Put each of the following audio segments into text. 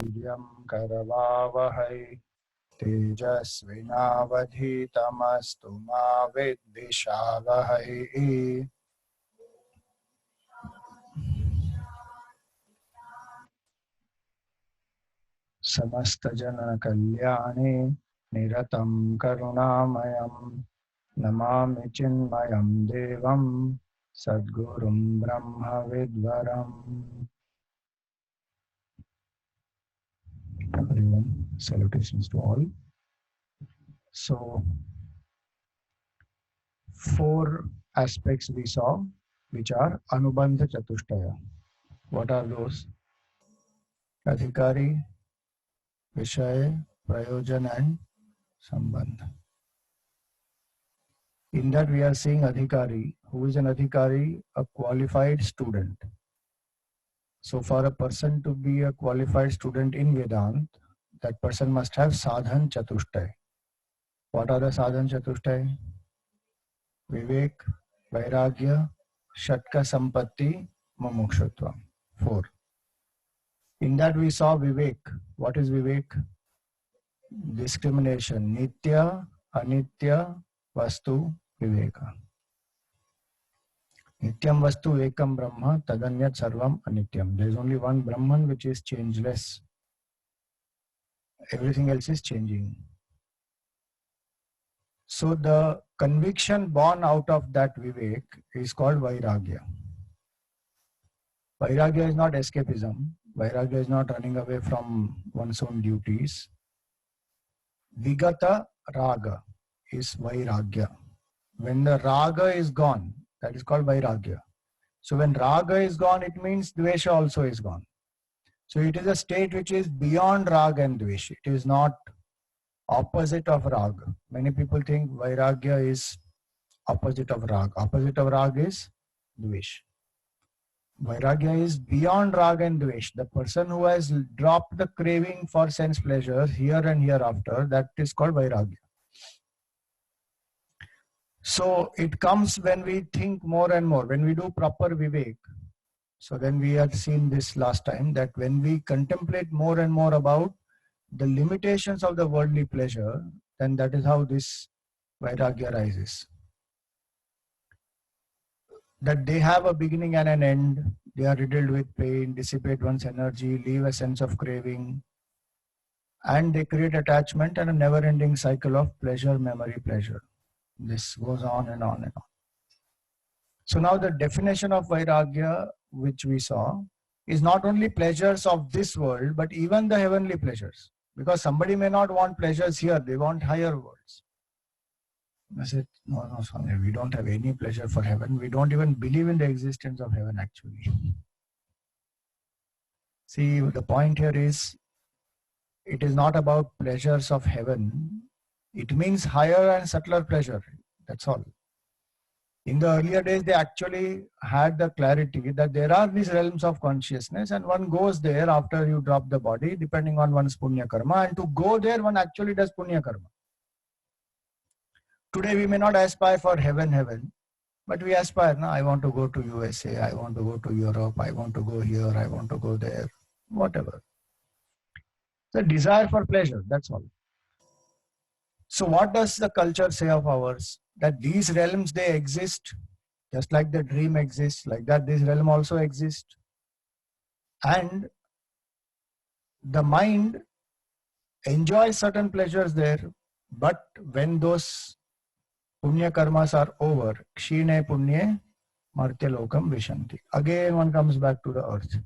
वीर्यं करवावहै तेजस्विनावधीतमस्तु मा विद्विषावहै। समस्त जन कल्याणे निरतं करुणामयं नमामि चिन्मयं देवं सद्गुरुं ब्रह्म विद्वरम्। Everyone, salutations to all. So, 4 aspects we saw, which are Anubandha Chatushtaya. What are those? Adhikari, Vishaya, Prayojan and Sambandha. In that we are seeing Adhikari. Who is an Adhikari? A qualified student. So for a person to be a qualified student in Vedanta, that person must have Sadhan Chatushtaya. What are the Sadhan Chatushtaya? Vivek, Vairagya, Shatka Sampatti, Mumukshutva. 4. In that we saw Vivek. What is Vivek? Discrimination. Nitya, Anitya, Vastu, Viveka. Nityam Vastu Ekam Brahma, Tadanyat Sarvam Anityam. There is only one Brahman which is changeless. Everything else is changing. So the conviction born out of that Vivek is called Vairagya. Vairagya is not escapism. Vairagya is not running away from one's own duties. Vigata Raga is Vairagya. When the Raga is gone, that is called Vairagya. So when Raga is gone, it means Dvesha also is gone. So it is a state which is beyond Raga and Dvesha. It is not opposite of Raga. Many people think Vairagya is opposite of Raga. Opposite of Raga is Dvesha. Vairagya is beyond Raga and Dvesh. The person who has dropped the craving for sense pleasures here and hereafter, that is called Vairagya. So it comes when we think more and more, when we do proper Vivek. So then we had seen this last time, that when we contemplate more and more about the limitations of the worldly pleasure, then that is how this Vairagya rises. That they have a beginning and an end, they are riddled with pain, dissipate one's energy, leave a sense of craving, and they create attachment and a never-ending cycle of pleasure, memory, pleasure. This goes on and on and on. So now the definition of Vairagya, which we saw, is not only pleasures of this world, but even the heavenly pleasures. Because somebody may not want pleasures here, they want higher worlds. I said, no, Swami, we don't have any pleasure for heaven. We don't even believe in the existence of heaven actually. See, the point here is, it is not about pleasures of heaven. It means higher and subtler pleasure. That's all. In the earlier days, they actually had the clarity that there are these realms of consciousness and one goes there after you drop the body, depending on one's punya karma. And to go there, one actually does punya karma. Today, we may not aspire for heaven, but we aspire. No, I want to go to USA, I want to go to Europe, I want to go here, I want to go there, whatever. The desire for pleasure, that's all. So what does the culture say of ours? That these realms, they exist, just like the dream exists, like that this realm also exists. And the mind enjoys certain pleasures there, but when those punya karmas are over, kshine punye martya lokam vishanti. Again one comes back to the earth.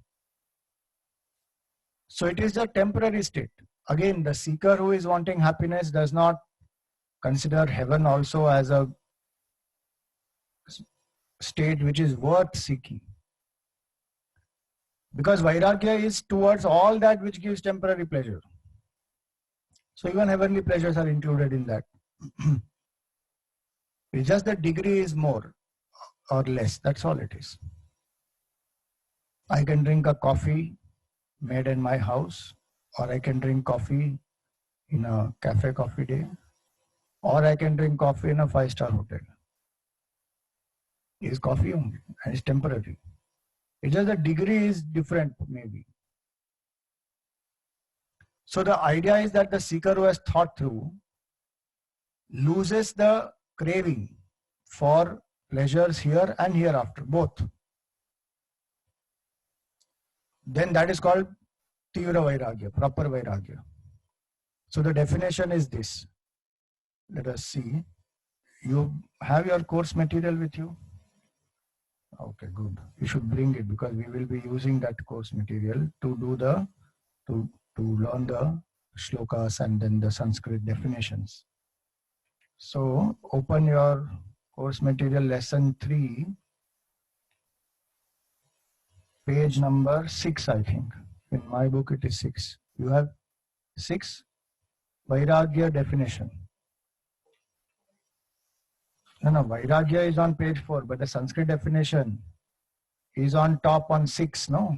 So it is a temporary state. Again, the seeker who is wanting happiness does not consider heaven also as a state which is worth seeking. Because Vairagya is towards all that which gives temporary pleasure. So even heavenly pleasures are included in that. It's just the degree is more or less, that's all it is. I can drink a coffee made in my house, or I can drink coffee in a cafe coffee day, or I can drink coffee in a 5-star hotel. It's coffee only and it's temporary. It's just the degree is different maybe. So the idea is that the seeker who has thought through loses the craving for pleasures here and hereafter, both. Then that is called Tivra Vairagya, proper Vairagya. So the definition is this. Let us see. You have your course material with you? Okay, good. You should bring it because we will be using that course material to do the, to learn the shlokas and then the Sanskrit definitions. So open your course material lesson 3, page number 6, I think. In my book it is 6. You have 6, Vairagya definition. No, Vairagya is on page 4, but the Sanskrit definition is on top on 6, no?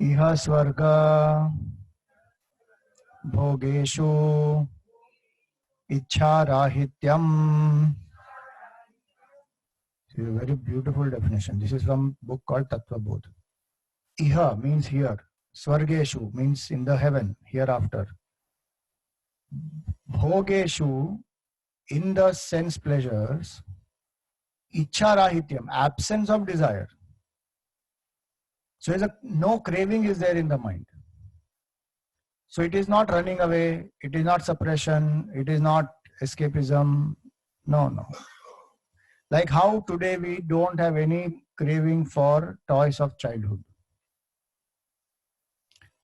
Iha Swarga Bhogeshu Ichha Rahityam. This is a very beautiful definition. This is from a book called Tattva Bodh. Iha means here. Swargeshu means in the heaven, hereafter. Bhogeshu, in the sense pleasures. Ichha Rahityam, absence of desire. So no craving is there in the mind. So it is not running away, it is not suppression, it is not escapism. No. Like how today we don't have any craving for toys of childhood.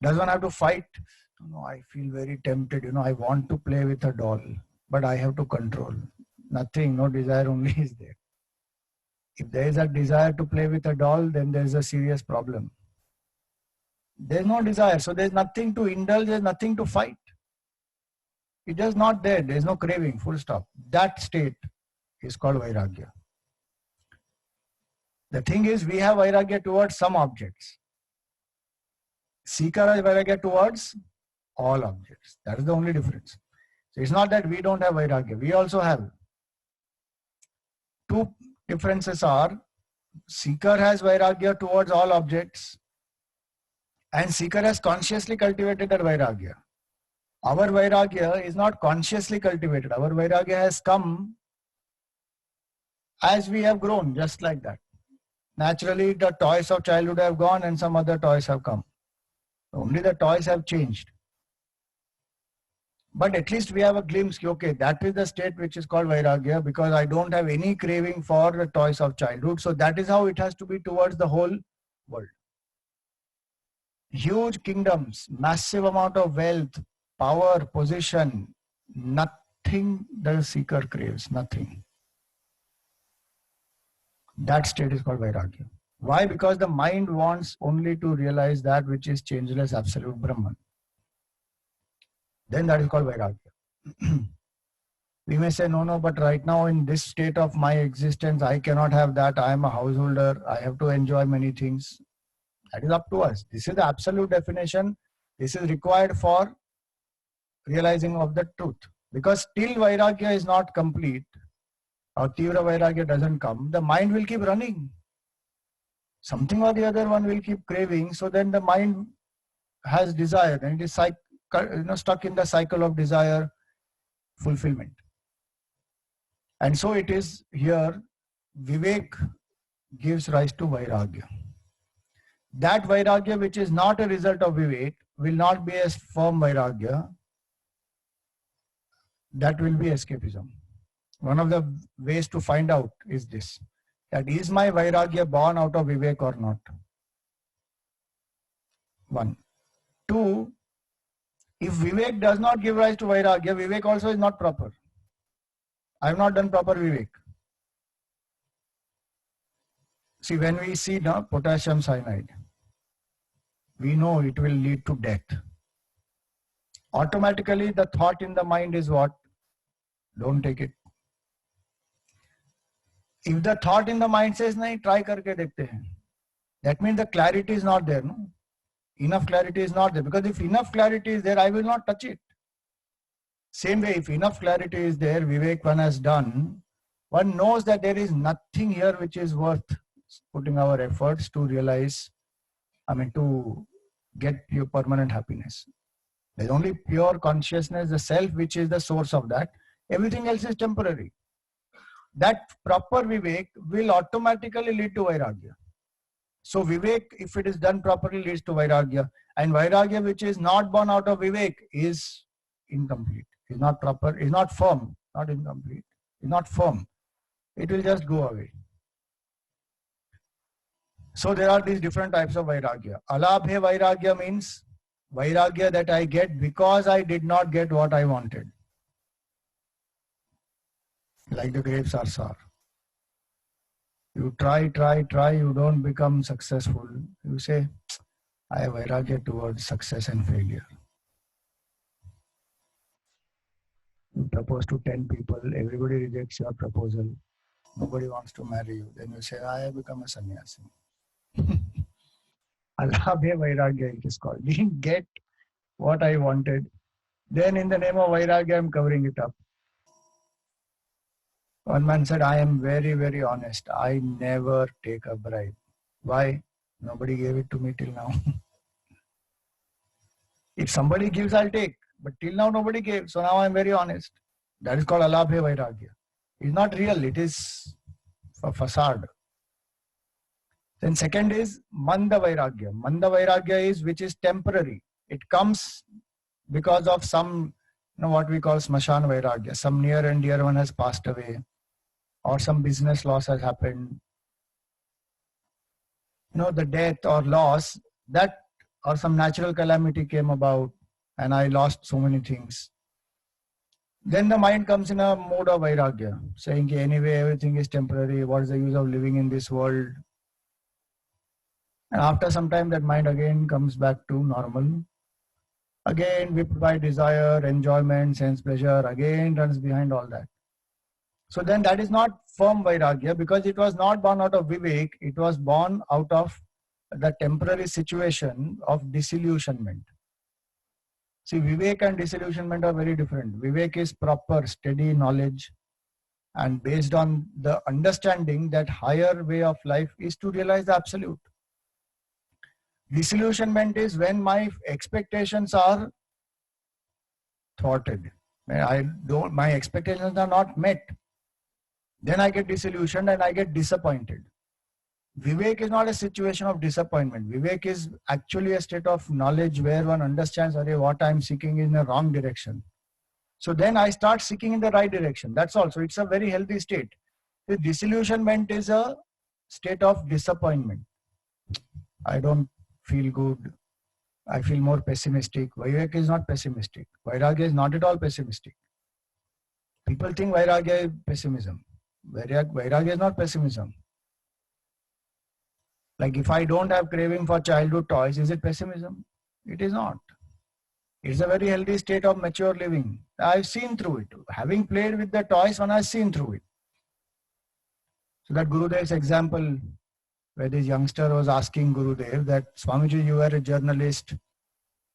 Does one have to fight? No, I feel very tempted, I want to play with a doll, but I have to control. Nothing, no desire only is there. If there is a desire to play with a doll, then there is a serious problem. There is no desire, so there is nothing to indulge, there is nothing to fight. It is not there, there is no craving, full stop. That state is called Vairagya. The thing is, we have Vairagya towards some objects. Seeker has Vairagya towards all objects. That is the only difference. So it's not that we don't have Vairagya, we also have. Two differences are, seeker has Vairagya towards all objects and seeker has consciously cultivated that Vairagya. Our Vairagya is not consciously cultivated. Our Vairagya has come as we have grown, just like that. Naturally, the toys of childhood have gone and some other toys have come. Only the toys have changed. But at least we have a glimpse, okay, that is the state which is called Vairagya because I don't have any craving for the toys of childhood. So that is how it has to be towards the whole world. Huge kingdoms, massive amount of wealth, power, position, nothing the seeker craves, nothing. That state is called Vairagya. Why? Because the mind wants only to realize that which is changeless, absolute Brahman. Then that is called Vairagya. We may say, no, but right now in this state of my existence, I cannot have that. I am a householder. I have to enjoy many things. That is up to us. This is the absolute definition. This is required for realizing of the truth. Because till Vairagya is not complete, or Tivra Vairagya doesn't come, the mind will keep running. Something or the other one will keep craving. So then the mind has desire and it is stuck in the cycle of desire fulfillment. And so it is here, Vivek gives rise to Vairagya. That Vairagya which is not a result of Vivek will not be a firm Vairagya. That will be escapism. One of the ways to find out is this, that is my Vairagya born out of Vivek or not? 1. 2, if Vivek does not give rise to Vairagya, Vivek also is not proper. I have not done proper Vivek. See, when we see the potassium cyanide, we know it will lead to death. Automatically the thought in the mind is what? Don't take it. If the thought in the mind says, nahi, try karke dekhte hain, that means the clarity is not there. No? Enough clarity is not there. Because if enough clarity is there, I will not touch it. Same way, if enough clarity is there, Vivek one has done, one knows that there is nothing here which is worth putting our efforts to realize, to get your permanent happiness. There's only pure consciousness, the self, which is the source of that. Everything else is temporary. That proper Vivek will automatically lead to Vairagya. So Vivek, if it is done properly, leads to Vairagya. And Vairagya, which is not born out of Vivek, is incomplete, is not proper, is not firm, not incomplete, is not firm. It will just go away. So there are these different types of Vairagya. Alabhe Vairagya means Vairagya that I get because I did not get what I wanted. Like the grapes are sour. You try, you don't become successful. You say, I have Vairagya towards success and failure. You propose to 10 people, everybody rejects your proposal. Nobody wants to marry you. Then you say, I have become a sannyasi. Alabhe Vairagya, it is called. Didn't get what I wanted. Then in the name of Vairagya, I am covering it up. One man said, I am very, very honest. I never take a bribe. Why? Nobody gave it to me till now. If somebody gives, I'll take. But till now, nobody gave. So now I'm very honest. That is called Alabhe Vairagya. It's not real. It is a facade. Then second is Manda Vairagya. Manda Vairagya is which is temporary. It comes because of some, what we call Smashan Vairagya. Some near and dear one has passed away, or some business loss has happened. The death or loss, that or some natural calamity came about and I lost so many things. Then the mind comes in a mode of Vairagya, saying, anyway, everything is temporary. What is the use of living in this world? And after some time, that mind again comes back to normal. Again, whipped by desire, enjoyment, sense pleasure, again runs behind all that. So then that is not firm Vairagya, because it was not born out of Vivek. It was born out of the temporary situation of disillusionment. See, Vivek and disillusionment are very different. Vivek is proper, steady knowledge, and based on the understanding that higher way of life is to realize the absolute. Disillusionment is when my expectations are thwarted. My expectations are not met. Then I get disillusioned and I get disappointed. Vivek is not a situation of disappointment. Vivek is actually a state of knowledge where one understands, what I am seeking is in the wrong direction. So then I start seeking in the right direction. That's all. So it's a very healthy state. The disillusionment is a state of disappointment. I don't feel good. I feel more pessimistic. Vivek is not pessimistic. Vairagya is not at all pessimistic. People think Vairagya is pessimism. Vairagya is not pessimism. Like if I don't have craving for childhood toys, is it pessimism? It is not. It's a very healthy state of mature living. I've seen through it. Having played with the toys, one has seen through it. So that Gurudev's example, where this youngster was asking Gurudev that, Swamiji, you are a journalist,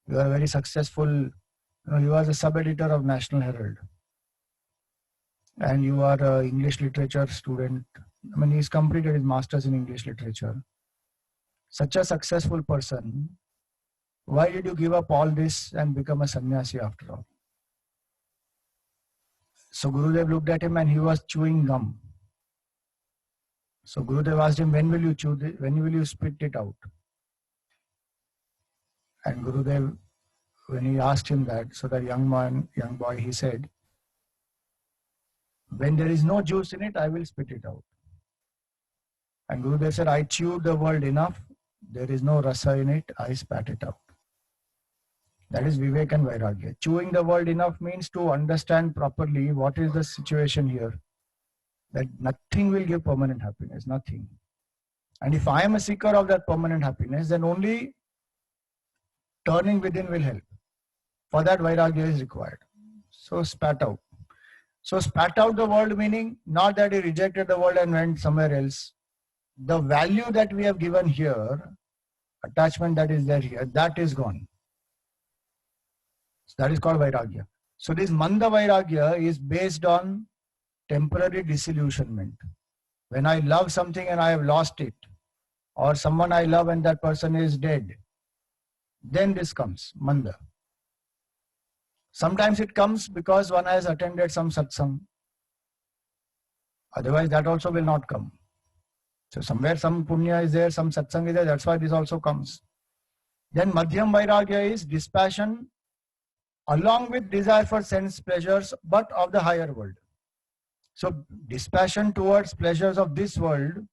you are very successful, you are the sub-editor of National Herald, and you are an English literature student. He's completed his master's in English literature. Such a successful person, why did you give up all this and become a sannyasi after all? So Gurudev looked at him and he was chewing gum. So Gurudev asked him, when will you chew this? When will you spit it out? And Gurudev, when he asked him that, so that young boy, he said, when there is no juice in it, I will spit it out. And Gurudev said, I chewed the world enough. There is no rasa in it. I spat it out. That is Vivek and Vairagya. Chewing the world enough means to understand properly what is the situation here. That nothing will give permanent happiness. Nothing. And if I am a seeker of that permanent happiness, then only turning within will help. For that, Vairagya is required. So spat out. So spat out the world, meaning not that he rejected the world and went somewhere else. The value that we have given here, attachment that is there here, that is gone. So that is called Vairagya. So this Manda Vairagya is based on temporary disillusionment. When I love something and I have lost it, or someone I love and that person is dead, then this comes, Manda. Sometimes it comes because one has attended some satsang. Otherwise, that also will not come. So somewhere some punya is there, some satsang is there, that's why this also comes. Then Madhyam Vairagya is dispassion along with desire for sense pleasures, but of the higher world. So dispassion towards pleasures of this world,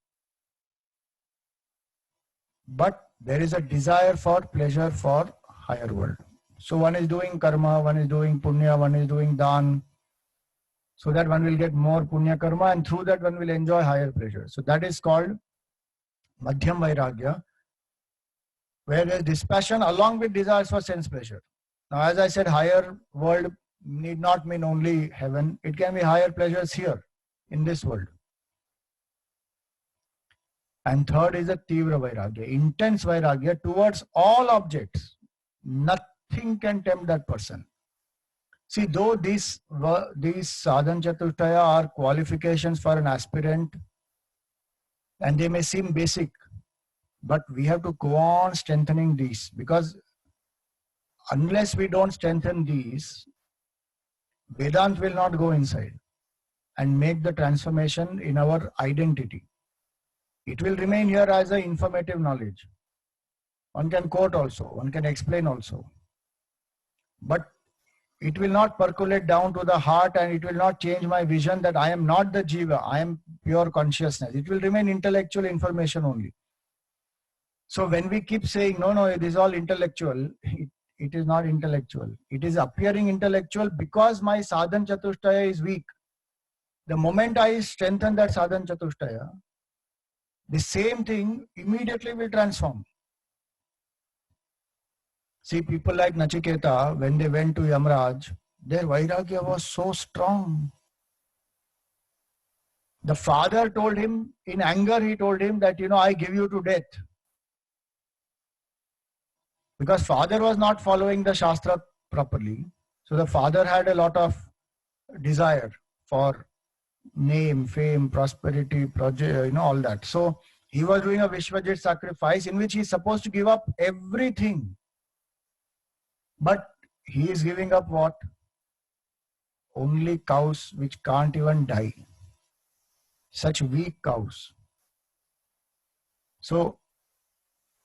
but there is a desire for pleasure for higher world. So one is doing karma, one is doing punya, one is doing dan, so that one will get more punya karma, and through that one will enjoy higher pleasure. So that is called Madhyam Vairagya, where there is dispassion along with desires for sense pleasure. Now, as I said, higher world need not mean only heaven. It can be higher pleasures here in this world. And third is a Tivra Vairagya, intense Vairagya towards all objects. Nothing can tempt that person. See, though these sadhana chatushtaya are qualifications for an aspirant, and they may seem basic, but we have to go on strengthening these, because unless we don't strengthen these, Vedanta will not go inside and make the transformation in our identity. It will remain here as an informative knowledge. One can quote also, one can explain also. But it will not percolate down to the heart, and it will not change my vision that I am not the jiva, I am pure consciousness. It will remain intellectual information only. So when we keep saying, no, it is all intellectual, it is not intellectual. It is appearing intellectual because my sadhana chatushtaya is weak. The moment I strengthen that sadhana chatushtaya, the same thing immediately will transform. See, people like Nachiketa, when they went to Yamraj, their Vairagya was so strong. The father told him, in anger, he told him that, I give you to death. Because father was not following the Shastra properly. So the father had a lot of desire for name, fame, prosperity, project, all that. So he was doing a Vishwajit sacrifice in which he is supposed to give up everything. But he is giving up what? Only cows which can't even die. Such weak cows. So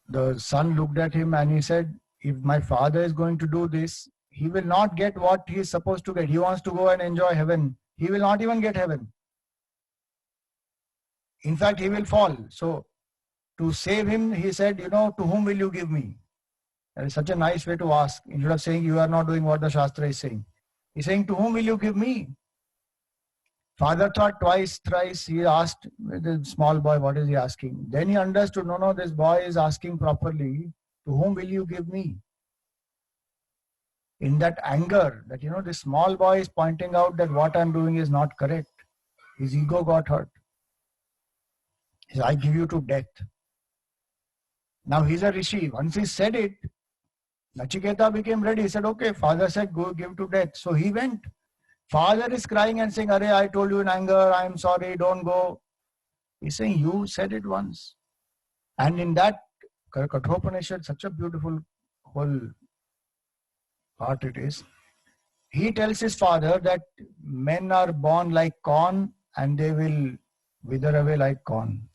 the son looked at him and he said, if my father is going to do this, he will not get what he is supposed to get. He wants to go and enjoy heaven. He will not even get heaven. In fact, he will fall. So to save him, he said, to whom will you give me? That is such a nice way to ask. Instead of saying you are not doing what the Shastra is saying. He's saying, to whom will you give me? Father thought twice, thrice. He asked the small boy, what is he asking? Then he understood, no, this boy is asking properly, to whom will you give me? In that anger, that this small boy is pointing out that what I'm doing is not correct. His ego got hurt. He said, I give you to death. Now he's a rishi. Once he said it, Nachiketa became ready. He said, okay, father said, go give to death. So he went. Father is crying and saying, Arey, I told you in anger, I am sorry, don't go. He's saying, you said it once. And in that Kathopanishad, such a beautiful whole part it is. He tells his father that men are born like corn and they will wither away like corn.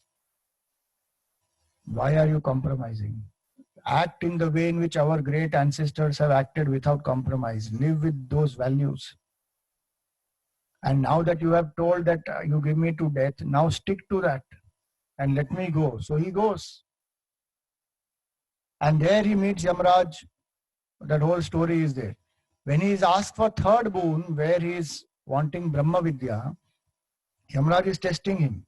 Why are you compromising? Act in the way in which our great ancestors have acted without compromise. Live with those values. And now that you have told that you give me to death, now stick to that and let me go. So he goes. And there he meets Yamraj. That whole story is there. When he is asked for third boon, where he is wanting Brahma Vidya, Yamraj is testing him.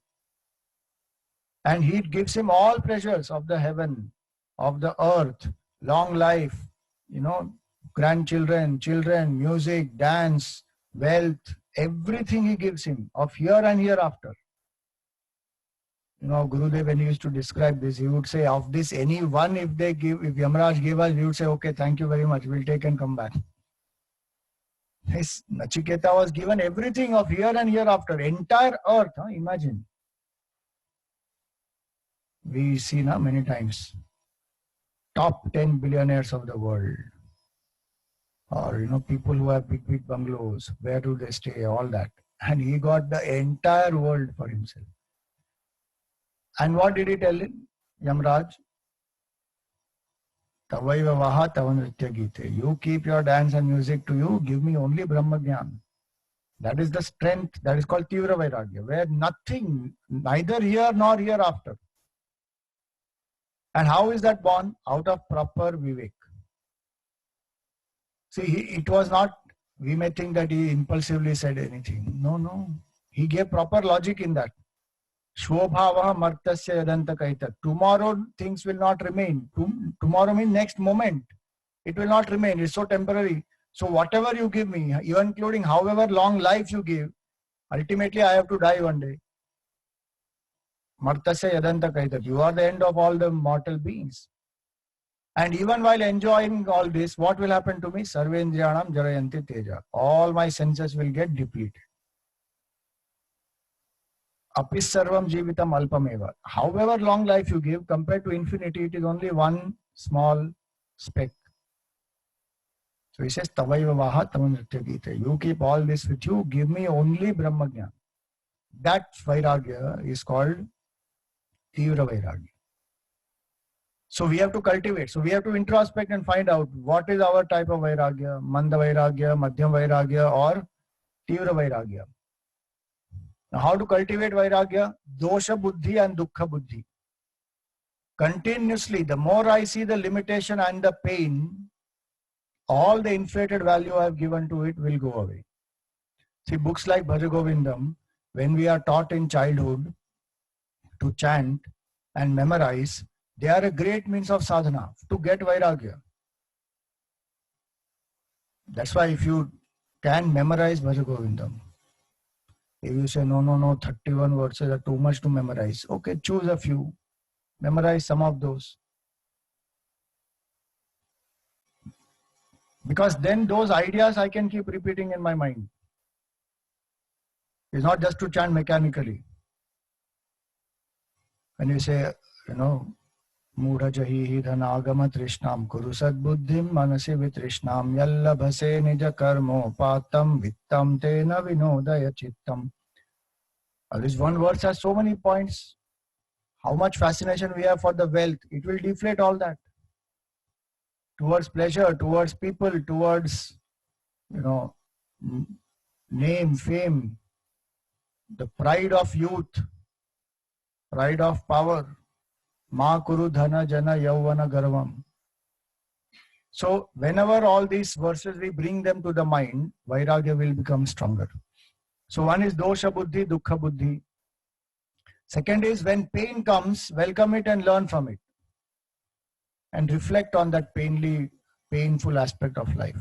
And he gives him all pleasures of the heaven, of the earth, long life, grandchildren, children, music, dance, wealth, everything he gives him of here and hereafter. Gurudev, when he used to describe this, he would say, of this, any one, if Yamraj gave us, we would say, okay, thank you very much, we'll take and come back. His Nachiketa was given everything of here and hereafter, entire earth, imagine. We see now many times. top 10 billionaires of the world, or people who have big bungalows, where do they stay, all that. And he got the entire world for himself. And what did he tell him? Yamraj, Tavaiva Vaha Tavanritya Gite. You keep your dance and music to you, give me only Brahma Gyan. That is the strength, that is called Tivra Vairagya, where nothing, neither here nor hereafter. And how is that born? Out of proper Vivek. See, it was not, we may think that he impulsively said anything. No. He gave proper logic in that. Shvobhavaha martasya yadanta kaita. Tomorrow things will not remain. Tomorrow means next moment. It will not remain. It's so temporary. So whatever you give me, even including however long life you give, ultimately I have to die one day. Martasya yadanta kaita. You are the end of all the mortal beings. And even while enjoying all this, what will happen to me? Sarvendriyanam jarayanti teja. All my senses will get depleted. Apis sarvam jivitam alpameva. However long life you give, compared to infinity, it is only one small speck. So he says, Tavaiva vaha tavanritya gita. You keep all this with you, give me only Brahma Jnana. That Vairagya is called Tivra Vairagya. So we have to cultivate. So we have to introspect and find out what is our type of Vairagya, Manda Vairagya, Madhyam Vairagya, or Tivra Vairagya. Now how to cultivate Vairagya? Dosha Buddhi and Dukkha Buddhi. Continuously, the more I see the limitation and the pain, all the inflated value I have given to it will go away. See, books like Bhaja Govindam, when we are taught in childhood to chant and memorize, they are a great means of sadhana to get Vairagya. That's why if you can memorize Bhaja Govindam, if you say, no, 31 verses are too much to memorize, okay, choose a few, memorize some of those. Because then those ideas I can keep repeating in my mind. It's not just to chant mechanically. When you say, Mudha jahi dhanagama trishnam kuru sadbuddhim manasi vitrishnam yalla bhase nija karmo patam vittam tena vinodaya chittam. This one verse has so many points. How much fascination we have for the wealth. It will deflate all that. Towards pleasure, towards people, towards, name, fame, the pride of youth, pride of power. Ma kuru dhana jana yauvana garvam. So whenever all these verses we bring them to the mind, Vairagya will become stronger. So one is dosha buddhi, dukkha buddhi. Second is when pain comes, welcome it and learn from it. And reflect on that painful aspect of life.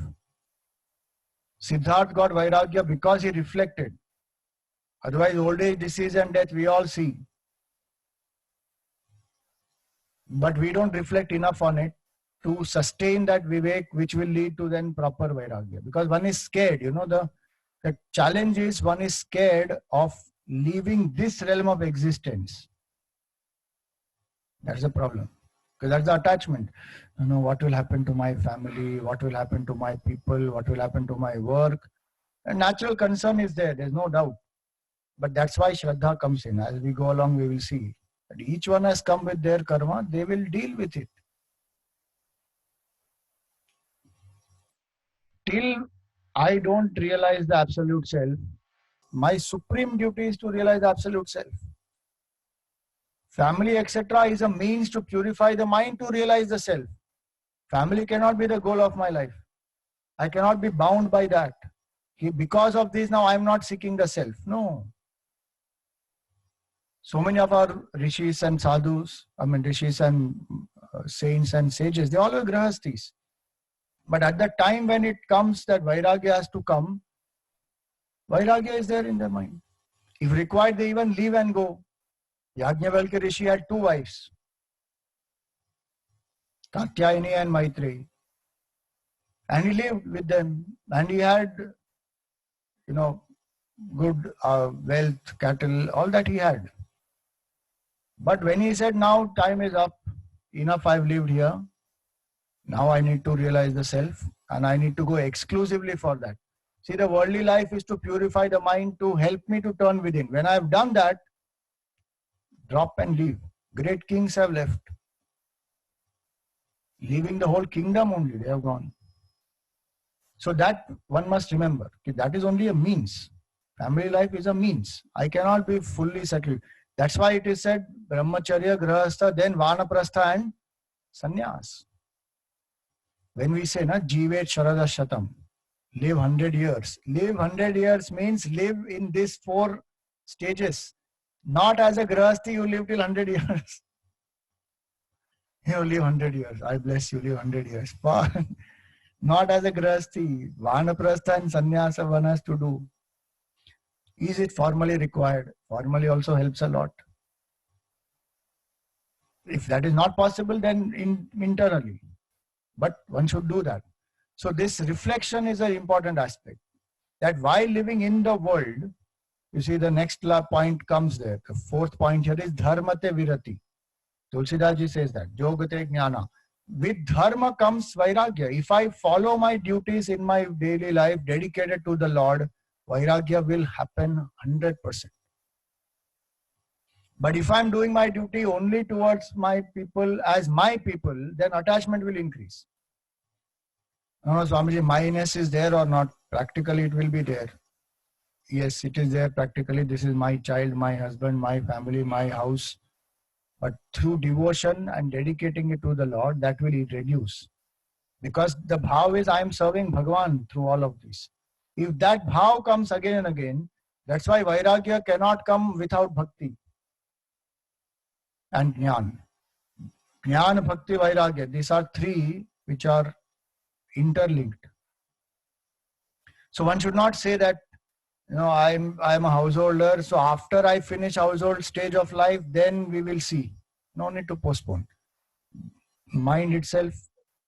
Siddhartha got Vairagya because he reflected. Otherwise, old age, disease and death we all see. But we don't reflect enough on it to sustain that Vivek, which will lead to then proper Vairagya. Because one is scared, the challenge is one is scared of leaving this realm of existence. That's the problem. Because that's the attachment. What will happen to my family? What will happen to my people? What will happen to my work? And natural concern is there. There's no doubt. But that's why Shraddha comes in. As we go along, we will see that each one has come with their karma. They will deal with it. Till I don't realize the absolute self, my supreme duty is to realize the absolute self. Family, etc. is a means to purify the mind to realize the self. Family cannot be the goal of my life. I cannot be bound by that. Because of this, now I am not seeking the self. No. So many of our rishis and sadhus, rishis and saints and sages, they all were grahastis. But at the time when it comes that Vairagya has to come, Vairagya is there in their mind. If required, they even leave and go. Yajnavalkya Rishi had 2 wives, Katyayani and Maitreyi. And he lived with them. And he had, good wealth, cattle, all that he had. But when he said, now time is up, enough I've lived here, Now I need to realize the self and I need to go exclusively for that. See, the worldly life is to purify the mind, to help me to turn within. When I have done that, drop and leave. Great kings have left. Leaving the whole kingdom only, they have gone. So that one must remember, that is only a means. Family life is a means. I cannot be fully settled. That's why it is said, Brahmacharya, Grahastha, then Vanaprastha and Sannyas. When we say, na, Jivet Sharada Shatam, live 100 years. Live 100 years means live in these 4 stages. Not as a Grahasthi, you live till 100 years. You live 100 years. I bless you, live 100 years. Not as a Grahasthi. Vanaprastha and Sannyasa one has to do. Is it formally required? Formally also helps a lot. If that is not possible, then internally. But one should do that. So this reflection is an important aspect. That while living in the world, you see the next point comes there. The 4th point here is dharmate virati. Tulsidas ji says that. Yogate jnana. With dharma comes vairagya. If I follow my duties in my daily life dedicated to the Lord, vairagya will happen 100%. But if I'm doing my duty only towards my people as my people, then attachment will increase. No, Swamiji, myness is there or not? Practically it will be there. Yes, it is there practically. This is my child, my husband, my family, my house. But through devotion and dedicating it to the Lord, that will reduce. Because the bhav is I am serving Bhagavan through all of this. If that bhav comes again and again, that's why vairagya cannot come without bhakti and jnana. Jnana, bhakti, vairagya. These are 3 which are interlinked. So one should not say that, I'm a householder, so after I finish household stage of life, then we will see. No need to postpone. Mind itself,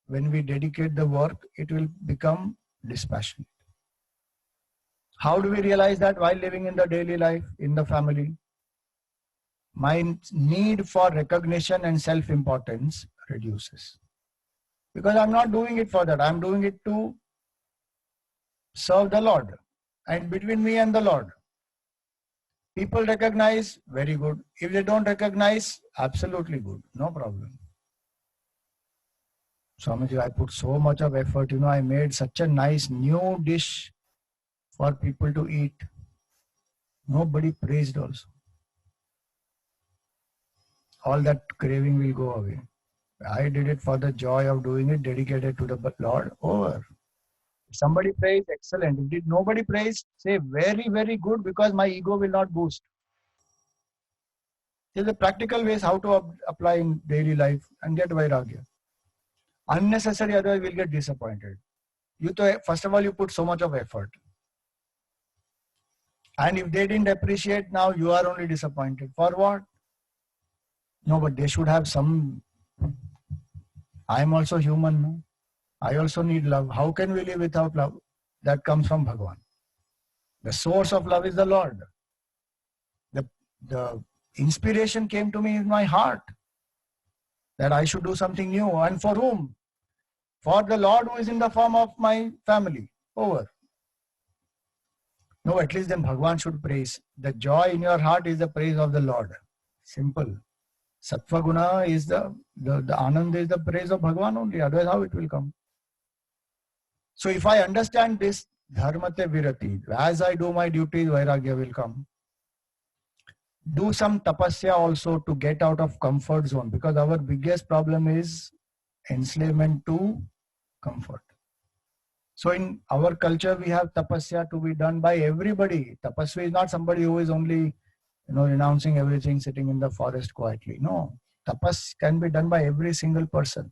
when we dedicate the work, it will become dispassionate. How do we realize that while living in the daily life, in the family? My need for recognition and self-importance reduces. Because I'm not doing it for that. I'm doing it to serve the Lord. And between me and the Lord, people recognize, very good. If they don't recognize, absolutely good. No problem. Swamiji, I put so much of effort. I made such a nice new dish for people to eat. Nobody praised also. All that craving will go away. I did it for the joy of doing it, dedicated to the Lord. Over. If somebody praised, excellent. If did nobody praise, say very, very good, because my ego will not boost. There are practical ways how to apply in daily life and get vairagya. Unnecessary, otherwise we'll get disappointed. First of all, you put so much of effort. And if they didn't appreciate, now you are only disappointed. For what? No, but they should have some. I am also human. No? I also need love. How can we live without love? That comes from Bhagavan. The source of love is the Lord. The inspiration came to me in my heart that I should do something new. And for whom? For the Lord who is in the form of my family. Over. No, at least then Bhagavan should praise. The joy in your heart is the praise of the Lord. Simple. Sattva guna is the anand is the praise of Bhagavan only. Otherwise how it will come? So if I understand this, dharmate virati, as I do my duties, vairagya will come. Do some tapasya also to get out of comfort zone, because our biggest problem is enslavement to comfort. So in our culture, we have tapasya to be done by everybody. Tapasya is not somebody who is only, renouncing everything, sitting in the forest quietly. No, tapas can be done by every single person.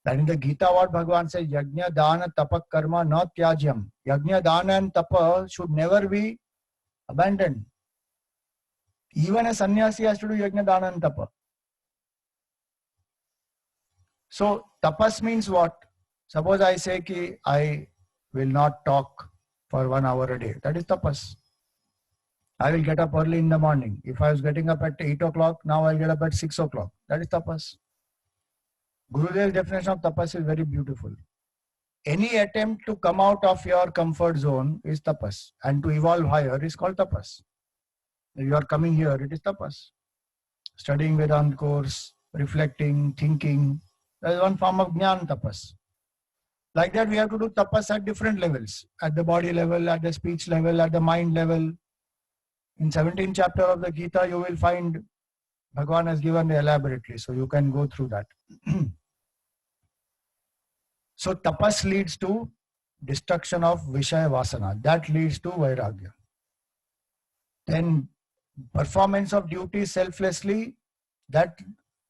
That in the Gita, what Bhagavan says, yajna, dana, tapa, karma, na tyajyam. Yajna, dana and tapa should never be abandoned. Even a sannyasi has to do yajna, dana and tapa. So tapas means what? Suppose I say ki I will not talk for 1 hour a day. That is tapas. I will get up early in the morning. If I was getting up at 8 o'clock, now I'll get up at 6 o'clock. That is tapas. Gurudev's definition of tapas is very beautiful. Any attempt to come out of your comfort zone is tapas, and to evolve higher is called tapas. If you are coming here, it is tapas. Studying Vedanta course, reflecting, thinking, that is one form of jnana tapas. Like that, we have to do tapas at different levels, at the body level, at the speech level, at the mind level. In 17th chapter of the Gita, you will find Bhagavan has given elaborately, so you can go through that. So tapas leads to destruction of Vishaya Vasana. That leads to Vairagya. Then performance of duty selflessly, that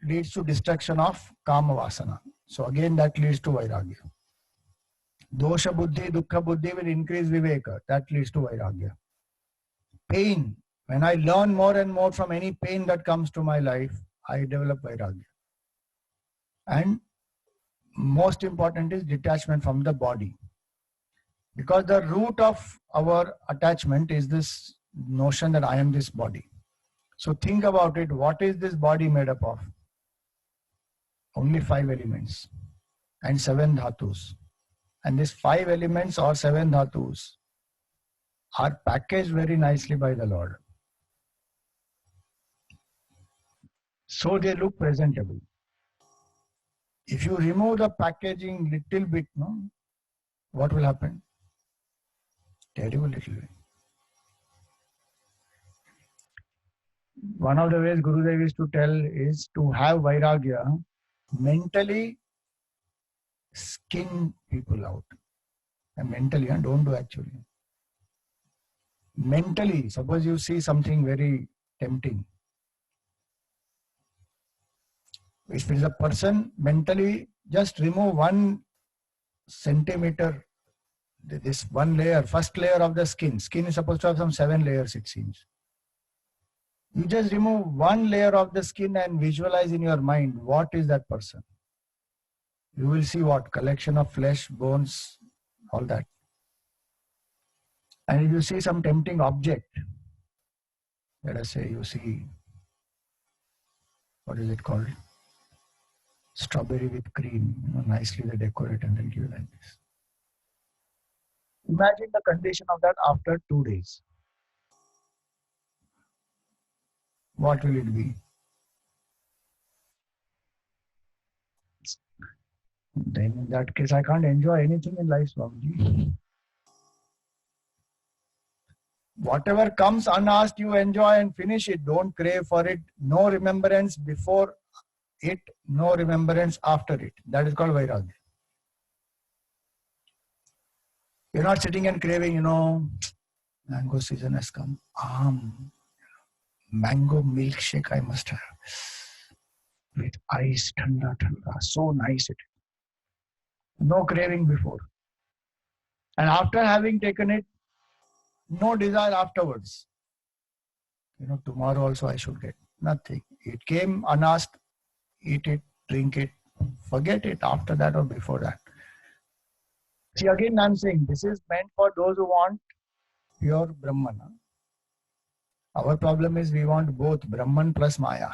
leads to destruction of Kama Vasana. So again, that leads to Vairagya. Dosha Buddhi, Dukkha Buddhi will increase Viveka. That leads to Vairagya. Pain. When I learn more and more from any pain that comes to my life, I develop Vairagya. And most important is detachment from the body. Because the root of our attachment is this notion that I am this body. So think about it. What is this body made up of? Only 5 elements and 7 dhatus. And these 5 elements or 7 dhatus are packaged very nicely by the Lord. So they look presentable. If you remove the packaging little bit, no, what will happen? Terrible little bit. One of the ways Gurudev used to tell is to have Vairagya, mentally skin people out. And mentally, don't do actually. Mentally, suppose you see something very tempting. If it is a person, mentally just remove 1 centimeter, this one layer, first layer of the skin. Skin is supposed to have some 7 layers, it seems. You just remove 1 layer of the skin and visualize in your mind what is that person. You will see what? Collection of flesh, bones, all that. And if you see some tempting object, let us say you see, what is it called? Strawberry with cream, nicely they decorate and then give like this. Imagine the condition of that after 2 days. What will it be? Then in that case, I can't enjoy anything in life, Swamiji. Whatever comes unasked, you enjoy and finish it. Don't crave for it. No remembrance before it, no remembrance after it. That is called Vairagya. You're not sitting and craving, mango season has come. Mango milkshake I must have. With ice, thanda, so nice it is. No craving before. And after having taken it, no desire afterwards. Tomorrow also I should get nothing. It came unasked, eat it, drink it, forget it after that or before that. See, again I'm saying this is meant for those who want pure Brahman. Our problem is we want both Brahman plus Maya.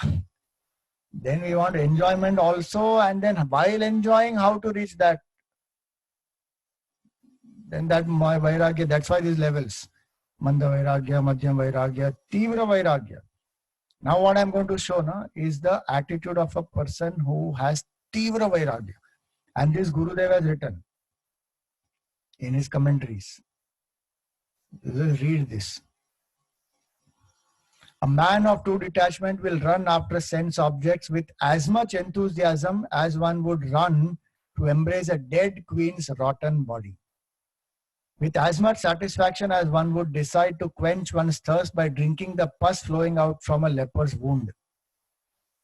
Then we want enjoyment also, and then while enjoying, how to reach that? Then that Vairagya, that's why these levels. Manda Vairagya, Madhyam Vairagya, Tivra Vairagya. Now what I'm going to show is the attitude of a person who has Tivra Vairagya. And this Gurudev has written in his commentaries. You will read this. A man of true detachment will run after sense objects with as much enthusiasm as one would run to embrace a dead queen's rotten body. With as much satisfaction as one would decide to quench one's thirst by drinking the pus flowing out from a leper's wound.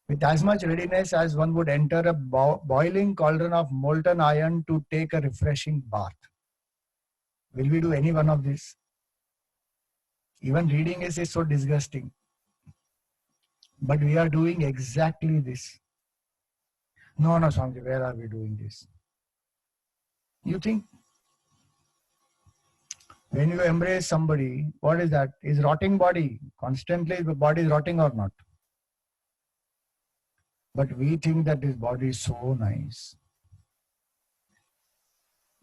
With as much readiness as one would enter a boiling cauldron of molten iron to take a refreshing bath. Will we do any one of this? Even reading is so disgusting. But we are doing exactly this. No, Swamiji, where are we doing this? You think when you embrace somebody, what is that? Is rotting body. Constantly the body is rotting or not? But we think that this body is so nice.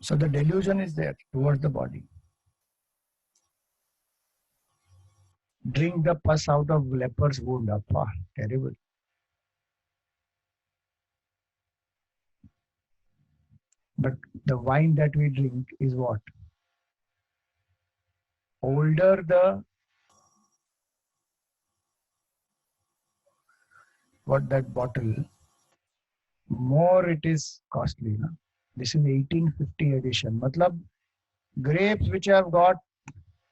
So the delusion is there towards the body. Drink the pus out of leper's wound. Appa, terrible. But the wine that we drink is what? Older that bottle, more it is costly. Na? This is 1850 edition. Matlab, grapes which have got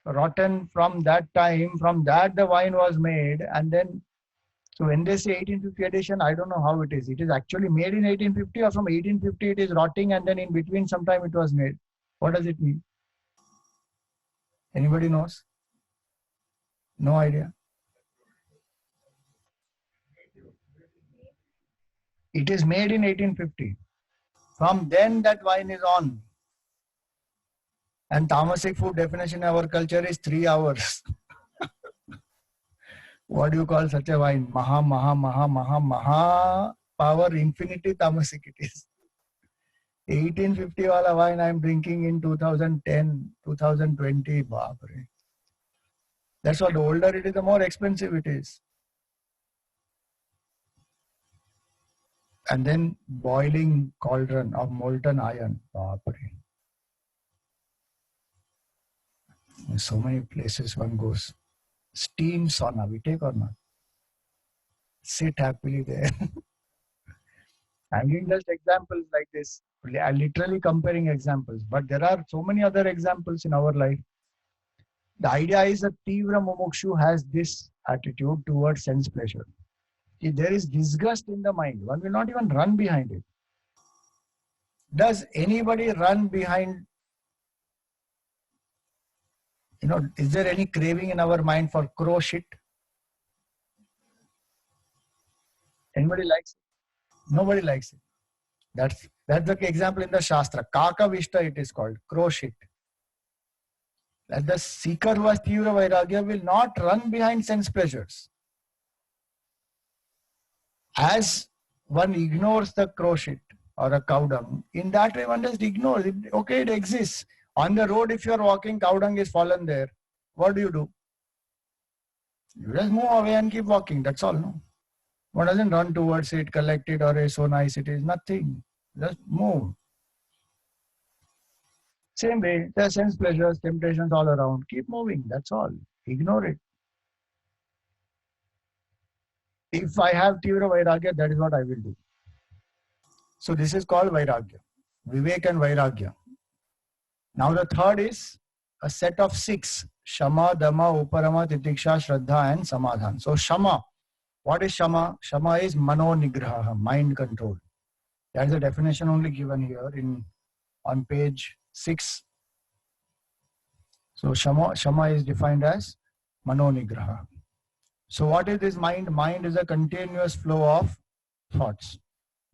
rotten from that time, from that the wine was made, and then, so when they say 1850 edition, I don't know how it is. It is actually made in 1850, or from 1850 it is rotting, and then in between sometime it was made. What does it mean? Anybody knows? No idea. It is made in 1850. From then that wine is on. And tamasic food definition in our culture is 3 hours. What do you call such a wine? Maha power infinity tamasic it is. 1850 wala wine I am drinking in 2010, 2020. Baapre. That's what, the older it is, the more expensive it is. And then boiling cauldron of molten iron. Baapre. There's so many places one goes. Steam sauna, we take or not? Sit happily there. I'm giving just examples like this. I'm literally comparing examples, but there are so many other examples in our life. The idea is that Tivra Mumukshu has this attitude towards sense pleasure. If there is disgust in the mind, one will not even run behind it. Does anybody run behind, is there any craving in our mind for crow shit? Anybody likes it? Nobody likes it. That's the example in the Shastra. Kaka Vishta it is called, crow shit. That the seeker who has Tivra Vairagya will not run behind sense pleasures. As one ignores the crow shit or a cow dung, in that way one just ignores it. Okay, it exists. On the road, if you are walking, cow dung is fallen there. What do? You just move away and keep walking. That's all. No, one doesn't run towards it, collect it, or it's so nice it is. Nothing. Just move. Same way, there are sense pleasures, temptations all around. Keep moving. That's all. Ignore it. If I have Tivra Vairagya, that is what I will do. So this is called Vairagya. Vivek and Vairagya. Now the third is a set of 6. Shama, Dhamma, Uparama, Titiksha, Shraddha and Samadhan. So Shama. What is Shama? Shama is Mano Nigraha, mind control. That is the definition only given here on page 6. So Shama is defined as Mano Nigraha. So what is this mind? Mind is a continuous flow of thoughts.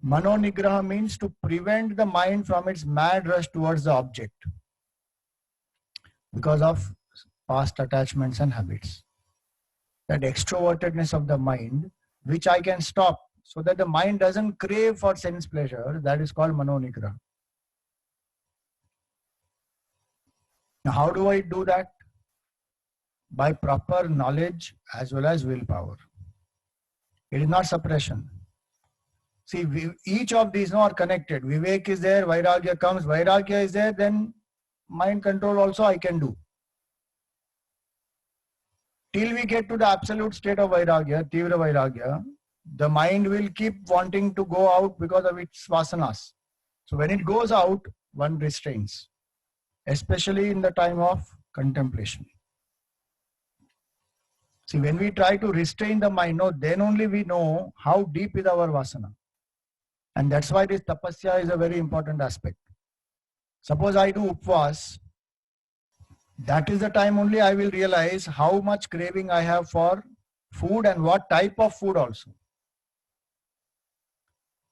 Mano Nigraha means to prevent the mind from its mad rush towards the object because of past attachments and habits. That extrovertedness of the mind, which I can stop so that the mind doesn't crave for sense pleasure, that is called Mano Nigraha. Now, how do I do that? By proper knowledge as well as willpower. It is not suppression. See, each of these are connected. Vivek is there, Vairagya comes, Vairagya is there, then mind control also I can do. Till we get to the absolute state of Vairagya, Tivra Vairagya, the mind will keep wanting to go out because of its vasanas. So when it goes out, one restrains, especially in the time of contemplation. See, when we try to restrain the mind, then only we know how deep is our vasana. And that's why this tapasya is a very important aspect. Suppose I do upvas, that is the time only I will realize how much craving I have for food and what type of food also.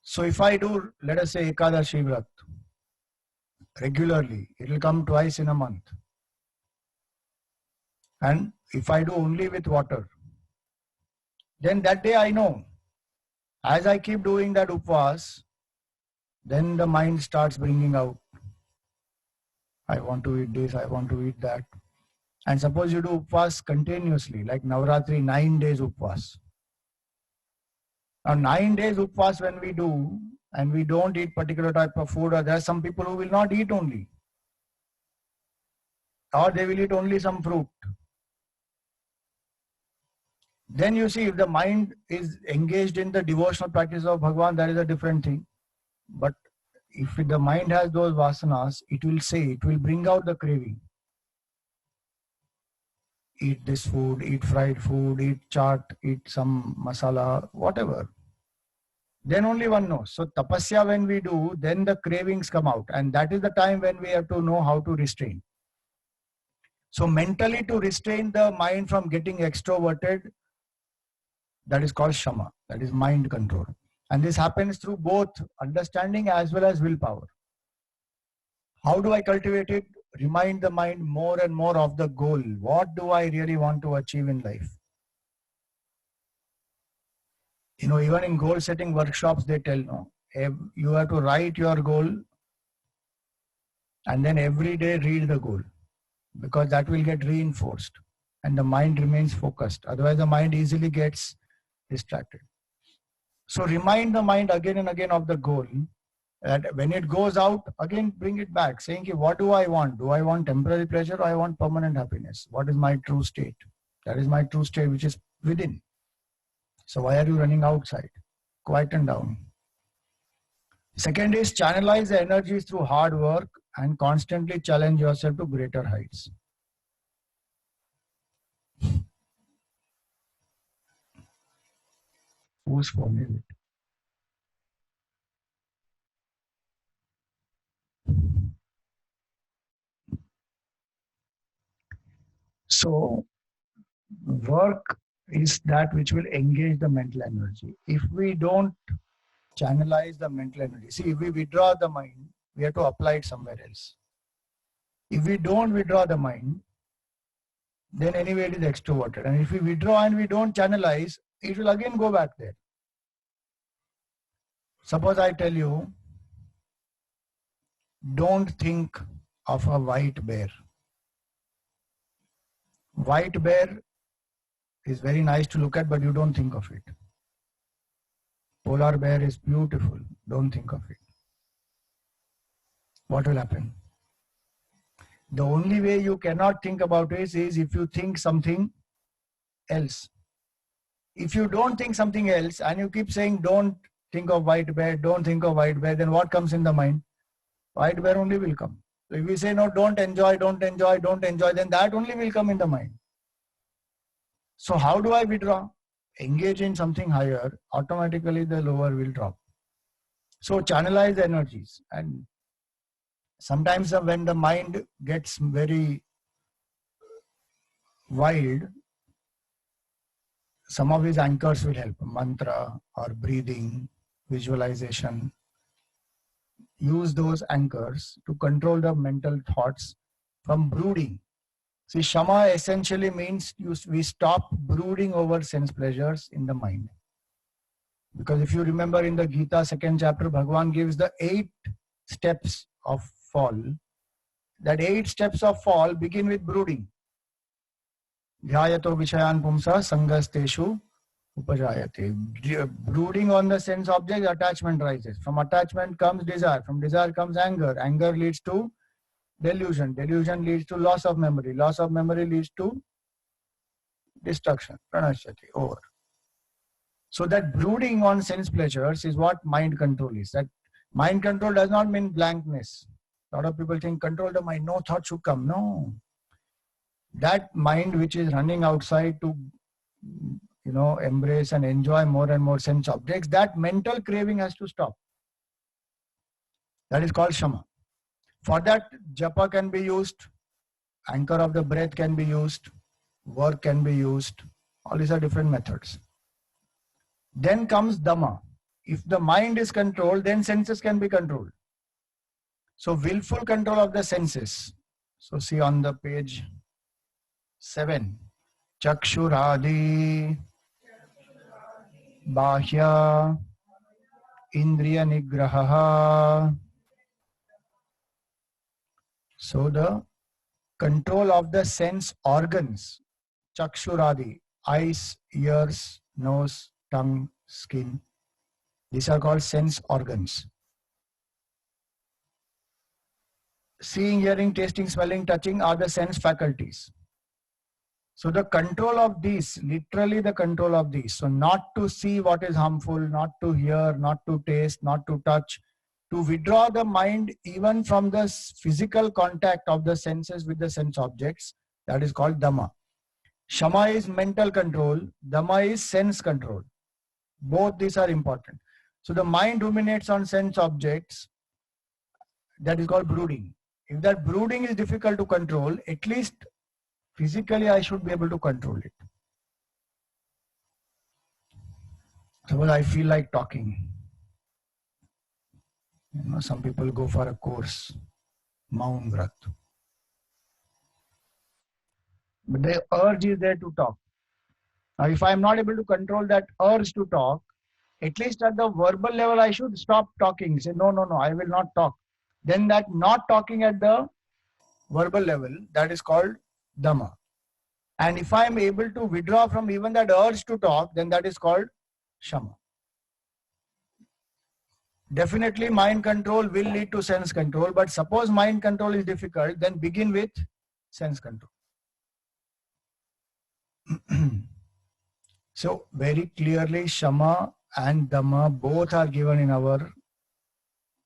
So if I do, let us say Ekadashi Vrat, regularly, it will come twice in a month. And if I do only with water, then that day I know As I keep doing that upvas, then the mind starts bringing out, I want to eat this, I want to eat that. And suppose you do upvas continuously, like Navratri, 9 days upvas. Now 9 days upvas when we do, and we don't eat particular type of food, or there are some people who will not eat only, or they will eat only some fruit. Then you see, if the mind is engaged in the devotional practice of Bhagavan, that is a different thing. But if the mind has those vasanas, it will bring out the craving. Eat this food, eat fried food, eat chaat, eat some masala, whatever. Then only one knows. So tapasya when we do, then the cravings come out. And that is the time when we have to know how to restrain. So mentally to restrain the mind from getting extroverted, that is called shama. That is mind control. And this happens through both understanding as well as willpower. How do I cultivate it? Remind the mind more and more of the goal. What do I really want to achieve in life? You know, even in goal setting workshops, they tell, no, you have to write your goal and then every day read the goal, because that will get reinforced and the mind remains focused. Otherwise, the mind easily gets distracted. So remind the mind again and again of the goal. That when it goes out, again bring it back, saying, what do I want? Do I want temporary pleasure or I want permanent happiness? What is my true state? That is my true state, which is within. So why are you running outside? Quieten down. Second is channelize the energies through hard work and constantly challenge yourself to greater heights. Whose phone is it? So work is that which will engage the mental energy. If we don't channelize the mental energy, see, if we withdraw the mind, we have to apply it somewhere else. If we don't withdraw the mind, then anyway it is extroverted. And if we withdraw and we don't channelize, it will again go back there. Suppose I tell you, don't think of a white bear. White bear is very nice to look at, but you don't think of it. Polar bear is beautiful. Don't think of it. What will happen? The only way you cannot think about it is if you think something else. If you don't think something else and you keep saying, don't think of white bear, don't think of white bear, then what comes in the mind? White bear only will come. So if we say, no, don't enjoy, don't enjoy, don't enjoy, then that only will come in the mind. So how do I withdraw? Engage in something higher, automatically the lower will drop. So channelize the energies. And sometimes when the mind gets very wild, some of these anchors will help. Mantra or breathing, visualization. Use those anchors to control the mental thoughts from brooding. See, shama essentially means we stop brooding over sense pleasures in the mind. Because if you remember in the Gita 2nd chapter, Bhagavan gives the 8 steps of fall. That 8 steps of fall begin with brooding. Dhyayato vishayan pumsa sangasteshu upajayate. Brooding on the sense object, attachment rises. From attachment comes desire. From desire comes anger. Anger leads to delusion. Delusion leads to loss of memory. Loss of memory leads to destruction. Pranashyati, over. So that brooding on sense pleasures is what mind control is. That mind control does not mean blankness. A lot of people think control the mind, no thought should come. No. That mind which is running outside to, embrace and enjoy more and more sense objects, that mental craving has to stop. That is called shama. For that, japa can be used, anchor of the breath can be used, work can be used. All these are different methods. Then comes dhamma. If the mind is controlled, then senses can be controlled. So willful control of the senses. So see on the page 7. Chakshuradi, bahya, indriya nigraha. So the control of the sense organs, chakshuradi, eyes, ears, nose, tongue, skin. These are called sense organs. Seeing, hearing, tasting, smelling, touching are the sense faculties. So the control of these, literally the control of these. So not to see what is harmful, not to hear, not to taste, not to touch, to withdraw the mind even from the physical contact of the senses with the sense objects, that is called Dhamma. Shama is mental control, Dhamma is sense control. Both these are important. So the mind ruminates on sense objects, that is called brooding. If that brooding is difficult to control, at least physically I should be able to control it. Suppose I feel like talking. Some people go for a course, Maun Vrat. But the urge is there to talk. Now, if I am not able to control that urge to talk, at least at the verbal level, I should stop talking. Say, no, I will not talk. Then that not talking at the verbal level, that is called Dhamma. And if I am able to withdraw from even that urge to talk, then that is called Shama. Definitely mind control will lead to sense control, but suppose mind control is difficult, then begin with sense control. So very clearly Shama and Dhamma both are given in our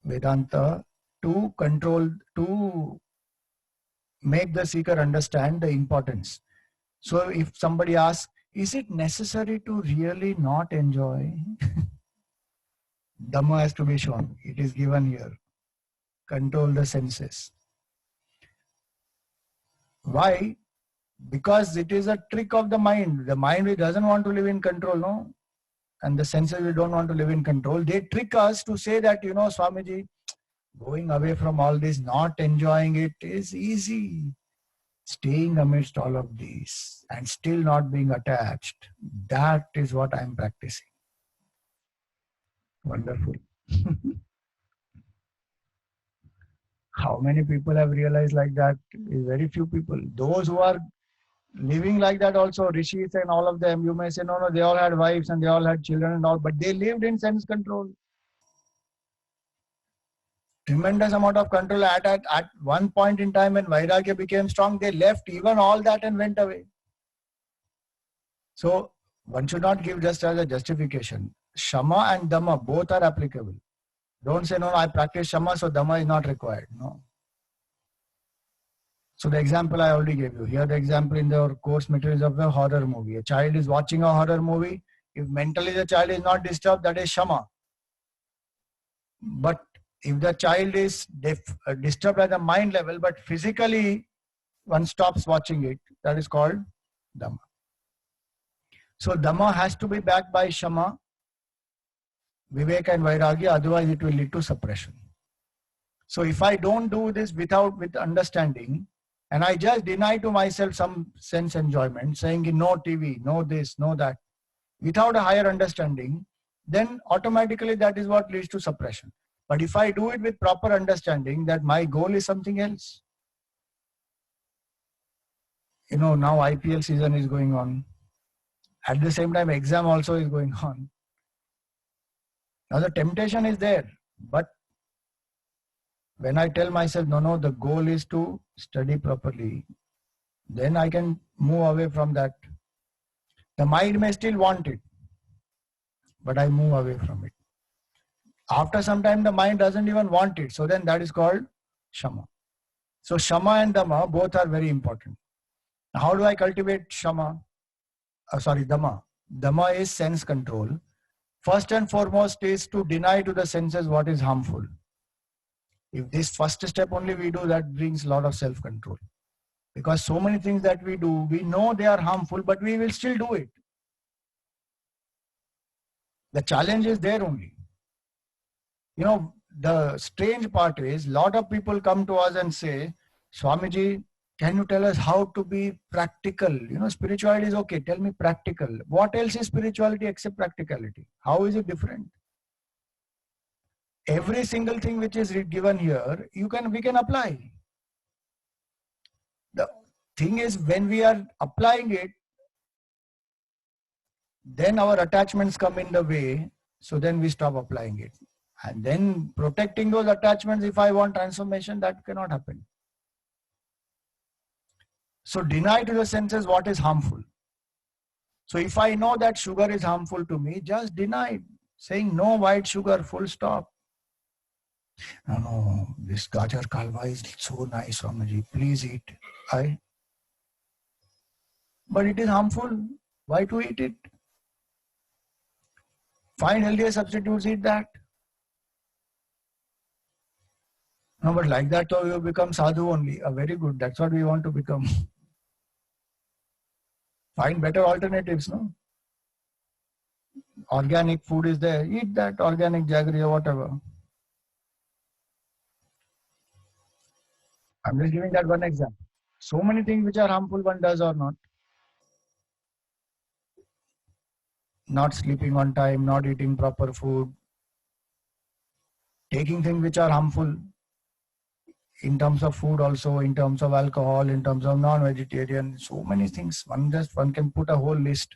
Vedanta to control, to make the seeker understand the importance. So if somebody asks, is it necessary to really not enjoy? Dhamma has to be shown. It is given here. Control the senses. Why? Because it is a trick of the mind. The mind doesn't want to live in control, no? And the senses we don't want to live in control. They trick us to say that, Swamiji, going away from all this, not enjoying it is easy. Staying amidst all of these and still not being attached, that is what I am practicing. Wonderful. How many people have realized like that? Very few people. Those who are living like that also, rishis and all of them, you may say, no, they all had wives and they all had children and all, but they lived in sense control. Tremendous amount of control. At one point in time when Vairagya became strong, they left even all that and went away. So one should not give just as a justification. Shama and Dhamma both are applicable. Don't say, no, I practice Shama, so Dhamma is not required. No. So the example I already gave you. Here the example in the course materials of a horror movie. A child is watching a horror movie. If mentally the child is not disturbed, that is Shama. But if the child is disturbed at the mind level, but physically one stops watching it, that is called Dhamma. So Dhamma has to be backed by Shama, Viveka and Vairagya, otherwise it will lead to suppression. So if I don't do this with understanding, and I just deny to myself some sense enjoyment, saying no TV, no this, no that, without a higher understanding, then automatically that is what leads to suppression. But if I do it with proper understanding that my goal is something else, now IPL season is going on. At the same time, exam also is going on. Now the temptation is there, but when I tell myself, no, the goal is to study properly, then I can move away from that. The mind may still want it, but I move away from it. After some time, the mind doesn't even want it. So then that is called Shama. So Shama and Dhamma both are very important. How do I cultivate Shama? Dhamma. Dhamma is sense control. First and foremost is to deny to the senses what is harmful. If this first step only we do, that brings a lot of self-control. Because so many things that we do, we know they are harmful, but we will still do it. The challenge is there only. The strange part is, a lot of people come to us and say, Swamiji, can you tell us how to be practical? Spirituality is okay. Tell me practical. What else is spirituality except practicality? How is it different? every single thing which is given here, we can apply. The thing is, when we are applying it, then our attachments come in the way. So then we stop applying it. And then protecting those attachments, if I want transformation, that cannot happen. So deny to the senses what is harmful. So if I know that sugar is harmful to me, just deny it, saying no white sugar, full stop. No, this gajar kalwa is so nice, Ramaji, please eat. But it is harmful. Why to eat it? Find healthier substitutes, eat that. No, but like that, so you become sadhu only. Very good. That's what we want to become. Find better alternatives, no? Organic food is there. Eat that organic jaggery or whatever. I'm just giving that one example. So many things which are harmful one does or not. Not sleeping on time, not eating proper food, taking things which are harmful in terms of food also, in terms of alcohol, in terms of non-vegetarian, so many things. One can put a whole list.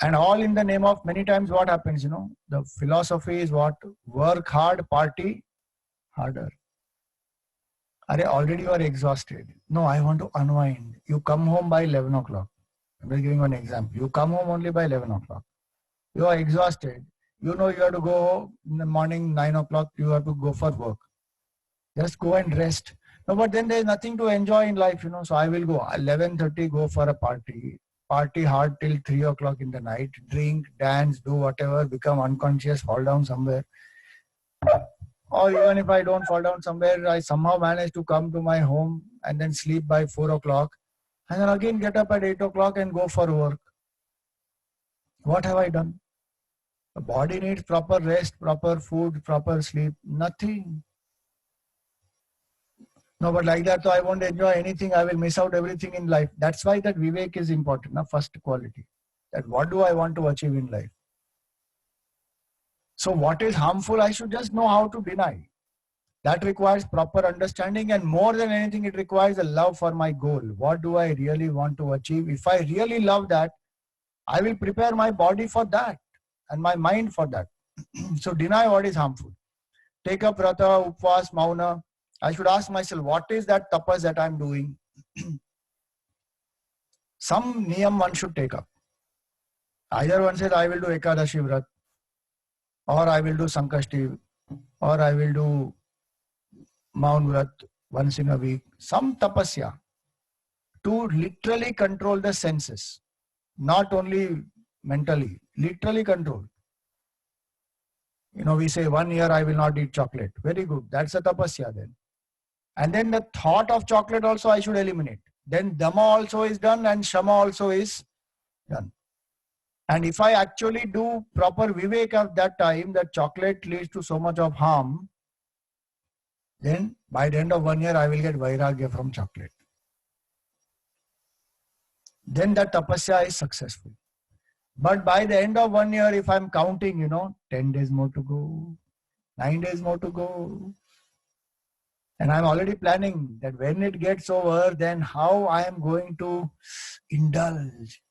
And all in the name of, many times what happens, the philosophy is what? Work hard, party harder. Already you are exhausted. No, I want to unwind. You come home by 11 o'clock. I'm just giving one example. You come home only by 11 o'clock. You are exhausted. You have to go in the morning, 9 o'clock, you have to go for work. Just go and rest. No, but then there is nothing to enjoy in life, So I will go 11:30, go for a party. Party hard till 3 o'clock in the night. Drink, dance, do whatever, become unconscious, fall down somewhere. Or even if I don't fall down somewhere, I somehow manage to come to my home and then sleep by 4 o'clock. And then again get up at 8 o'clock and go for work. What have I done? The body needs proper rest, proper food, proper sleep. Nothing. No, but like that, so I won't enjoy anything. I will miss out everything in life. That's why that vivek is important, first quality. That what do I want to achieve in life? So what is harmful, I should just know how to deny. That requires proper understanding, and more than anything, it requires a love for my goal. What do I really want to achieve? If I really love that, I will prepare my body for that and my mind for that. So deny what is harmful. Take up vrata, upvas, mauna. I should ask myself, what is that tapas that I'm doing? Some niyam one should take up. Either one says, I will do Ekadashi Vrat, or I will do Sankashti, or I will do Maun Vrat once in a week. Some tapasya to literally control the senses, not only mentally, literally control. We say 1 year I will not eat chocolate. Very good. That's a tapasya then. And then the thought of chocolate also I should eliminate. Then Dhamma also is done and Shama also is done. And if I actually do proper vivek at that time, that chocolate leads to so much of harm, then by the end of 1 year, I will get vairagya from chocolate. Then that tapasya is successful. But by the end of 1 year, if I'm counting, 10 days more to go, 9 days more to go, and I'm already planning that when it gets over, then how I am going to indulge.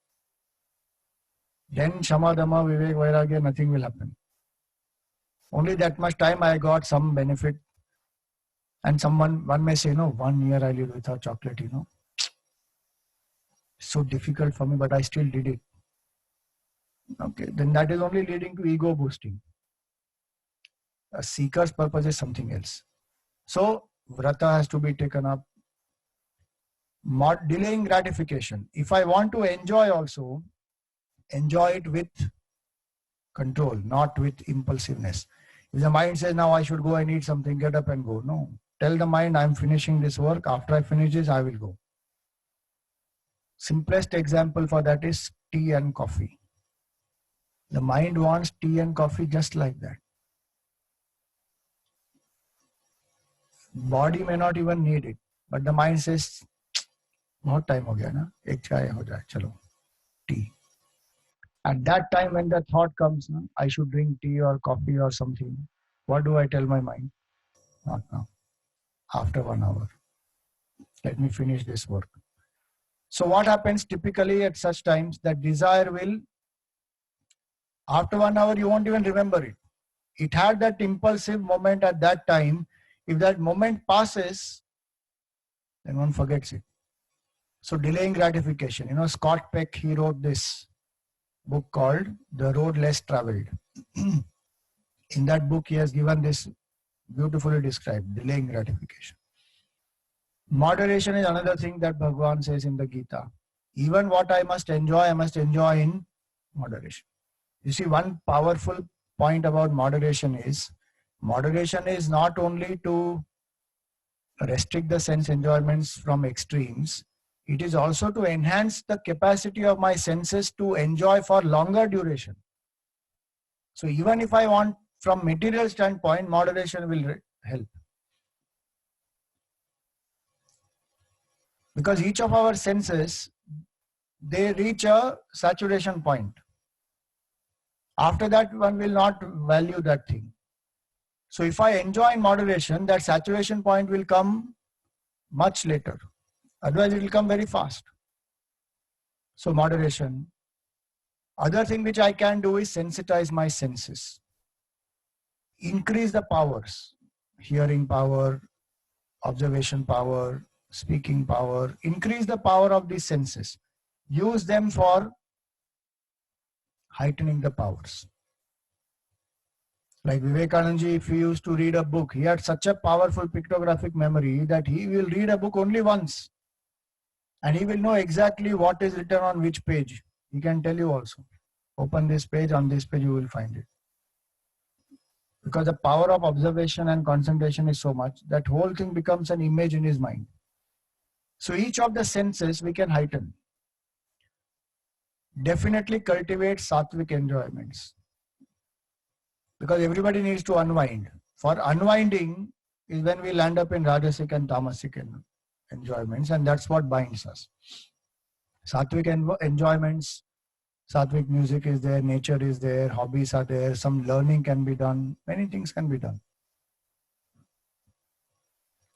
Then Shama, Dhamma, Vivek, Vairagya, nothing will happen. Only that much time I got some benefit. And one may say, 1 year I lived without chocolate, So difficult for me, but I still did it. Okay, then that is only leading to ego boosting. A seeker's purpose is something else. So, vrata has to be taken up. Not delaying gratification. If I want to enjoy also, enjoy it with control, not with impulsiveness. If the mind says, now I should go and eat something, get up and go. No. Tell the mind, I'm finishing this work. After I finish this, I will go. Simplest example for that is tea and coffee. The mind wants tea and coffee just like that. Body may not even need it, but the mind says, "Bahut time ho gaya na, ek chai ho jaye, chalo, tea." At that time when the thought comes, no, I should drink tea or coffee or something, what do I tell my mind? Not now. After 1 hour. Let me finish this work. So what happens typically at such times, that desire will, after 1 hour, you won't even remember it. It had that impulsive moment at that time. If that moment passes, then one forgets it. So delaying gratification. You know, Scott Peck, he wrote this book called The Road Less Traveled. In that book, he has given this beautifully described, delaying gratification. Moderation is another thing that Bhagavan says in the Gita. Even what I must enjoy in moderation. You see, one powerful point about moderation is not only to restrict the sense enjoyments from extremes, it is also to enhance the capacity of my senses to enjoy for longer duration. So even if I want, from material standpoint, moderation will help. Because each of our senses, they reach a saturation point. After that, one will not value that thing. So if I enjoy in moderation, that saturation point will come much later. Otherwise, it will come very fast. So moderation. Other thing which I can do is sensitize my senses. Increase the powers. Hearing power, observation power, speaking power. Increase the power of these senses. Use them for heightening the powers. Like Vivekananda ji, if he used to read a book, he had such a powerful pictographic memory that he will read a book only once. And he will know exactly what is written on which page. He can tell you also. Open this page, on this page you will find it. Because the power of observation and concentration is so much, that whole thing becomes an image in his mind. So each of the senses we can heighten. Definitely cultivate sattvic enjoyments. Because everybody needs to unwind. For unwinding is when we land up in rajasic and tamasic enjoyments, and that's what binds us. Sattvic enjoyments, sattvic music is there, nature is there, hobbies are there, some learning can be done, many things can be done.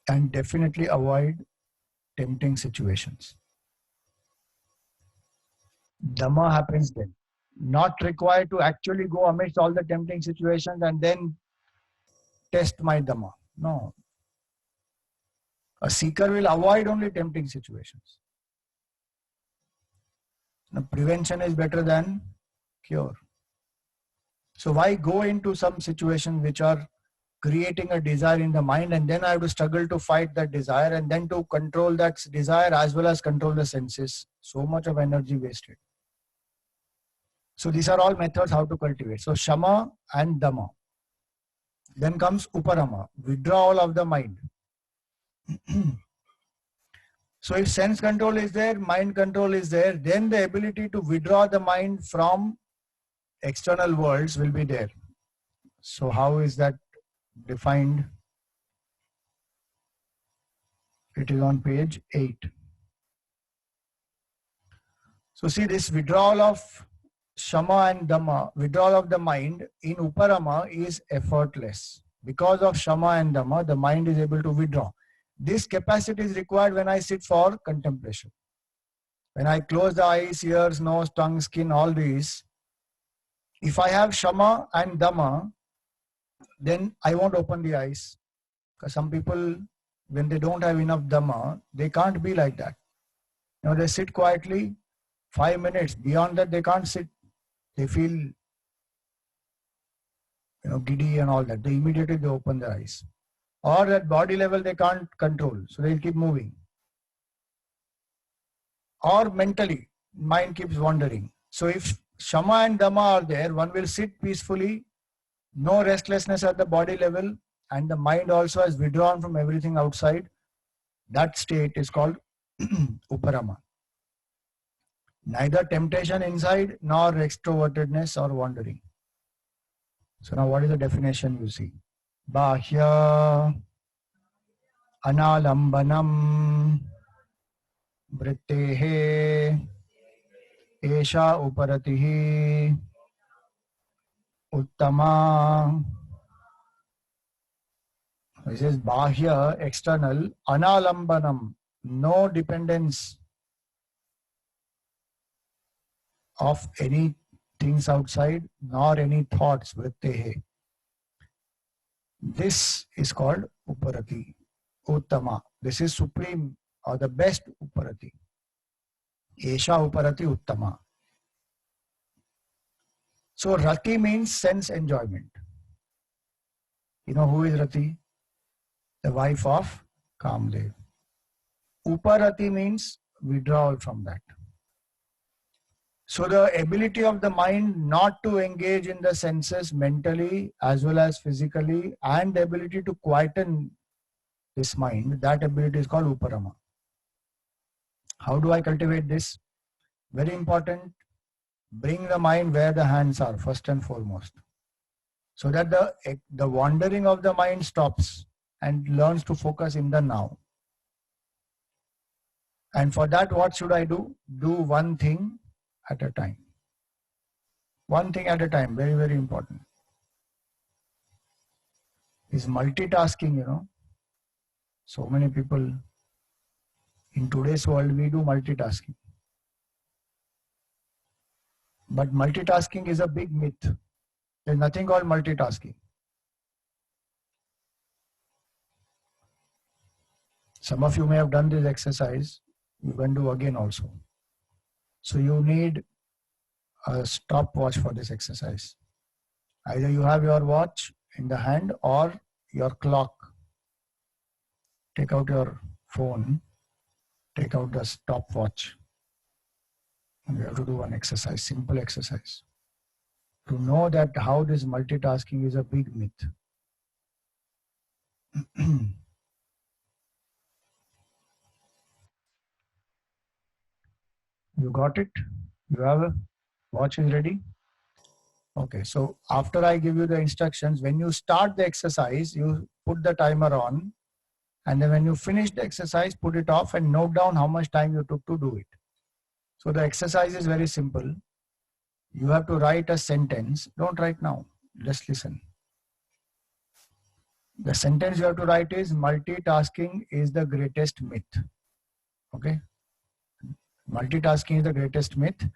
And definitely avoid tempting situations. Dhamma happens then. Not required to actually go amidst all the tempting situations and then test my Dhamma. No. A seeker will avoid only tempting situations. Now, prevention is better than cure. So why go into some situations which are creating a desire in the mind, and then I have to struggle to fight that desire and then to control that desire as well as control the senses. So much of energy wasted. So these are all methods how to cultivate. So Shama and Dhamma. Then comes Uparama, withdrawal of the mind. So if sense control is there, mind control is there, then the ability to withdraw the mind from external worlds will be there. So how is that defined? It is on page 8. So see, this withdrawal of Shama and Dhamma, withdrawal of the mind in Uparama is effortless. Because of Shama and Dhamma, the mind is able to withdraw. This capacity is required when I sit for contemplation. When I close the eyes, ears, nose, tongue, skin, all these, if I have Shama and Dhamma, then I won't open the eyes. Because some people, when they don't have enough Dhamma, they can't be like that. You know, they sit quietly 5 minutes. Beyond that, they can't sit. They feel, giddy and all that. They immediately they open their eyes. Or at body level, they can't control. So they'll keep moving. Or mentally, mind keeps wandering. So if Shama and Dhamma are there, one will sit peacefully, no restlessness at the body level, and the mind also has withdrawn from everything outside. That state is called Uparama. Neither temptation inside nor extrovertedness or wandering. So now what is the definition you see? Bahya analambanam vrittehe Esha uparatihi uttama. This is bahya, external, analambanam, no dependence of any things outside, nor any thoughts, vrittehe. This is called uparati, uttama. This is supreme or the best uparati. Esha uparati uttama. So rati means sense enjoyment. You know who is Rati? The wife of Kamdev. Uparati means withdrawal from that. So the ability of the mind not to engage in the senses mentally as well as physically, and the ability to quieten this mind, that ability is called Uparama. How do I cultivate this? Very important. Bring the mind where the hands are, first and foremost, so that the wandering of the mind stops and learns to focus in the now. And for that, what should I do? Do one thing at a time. One thing at a time, very, very important. Is multitasking, you know. So many people in today's world, we do multitasking. But multitasking is a big myth. There's nothing called multitasking. Some of you may have done this exercise. You can do again also. So you need a stopwatch for this exercise. Either you have your watch in the hand or your clock. Take out your phone, take out the stopwatch. And we have to do one exercise, simple exercise, to know that how this multitasking is a big myth. You got it? You have a watch is ready? Okay, so after I give you the instructions, when you start the exercise, you put the timer on, and then when you finish the exercise, put it off and note down how much time you took to do it. So the exercise is very simple. You have to write a sentence. Don't write now, just listen. The sentence you have to write is multitasking is the greatest myth. Okay? Multitasking is the greatest myth.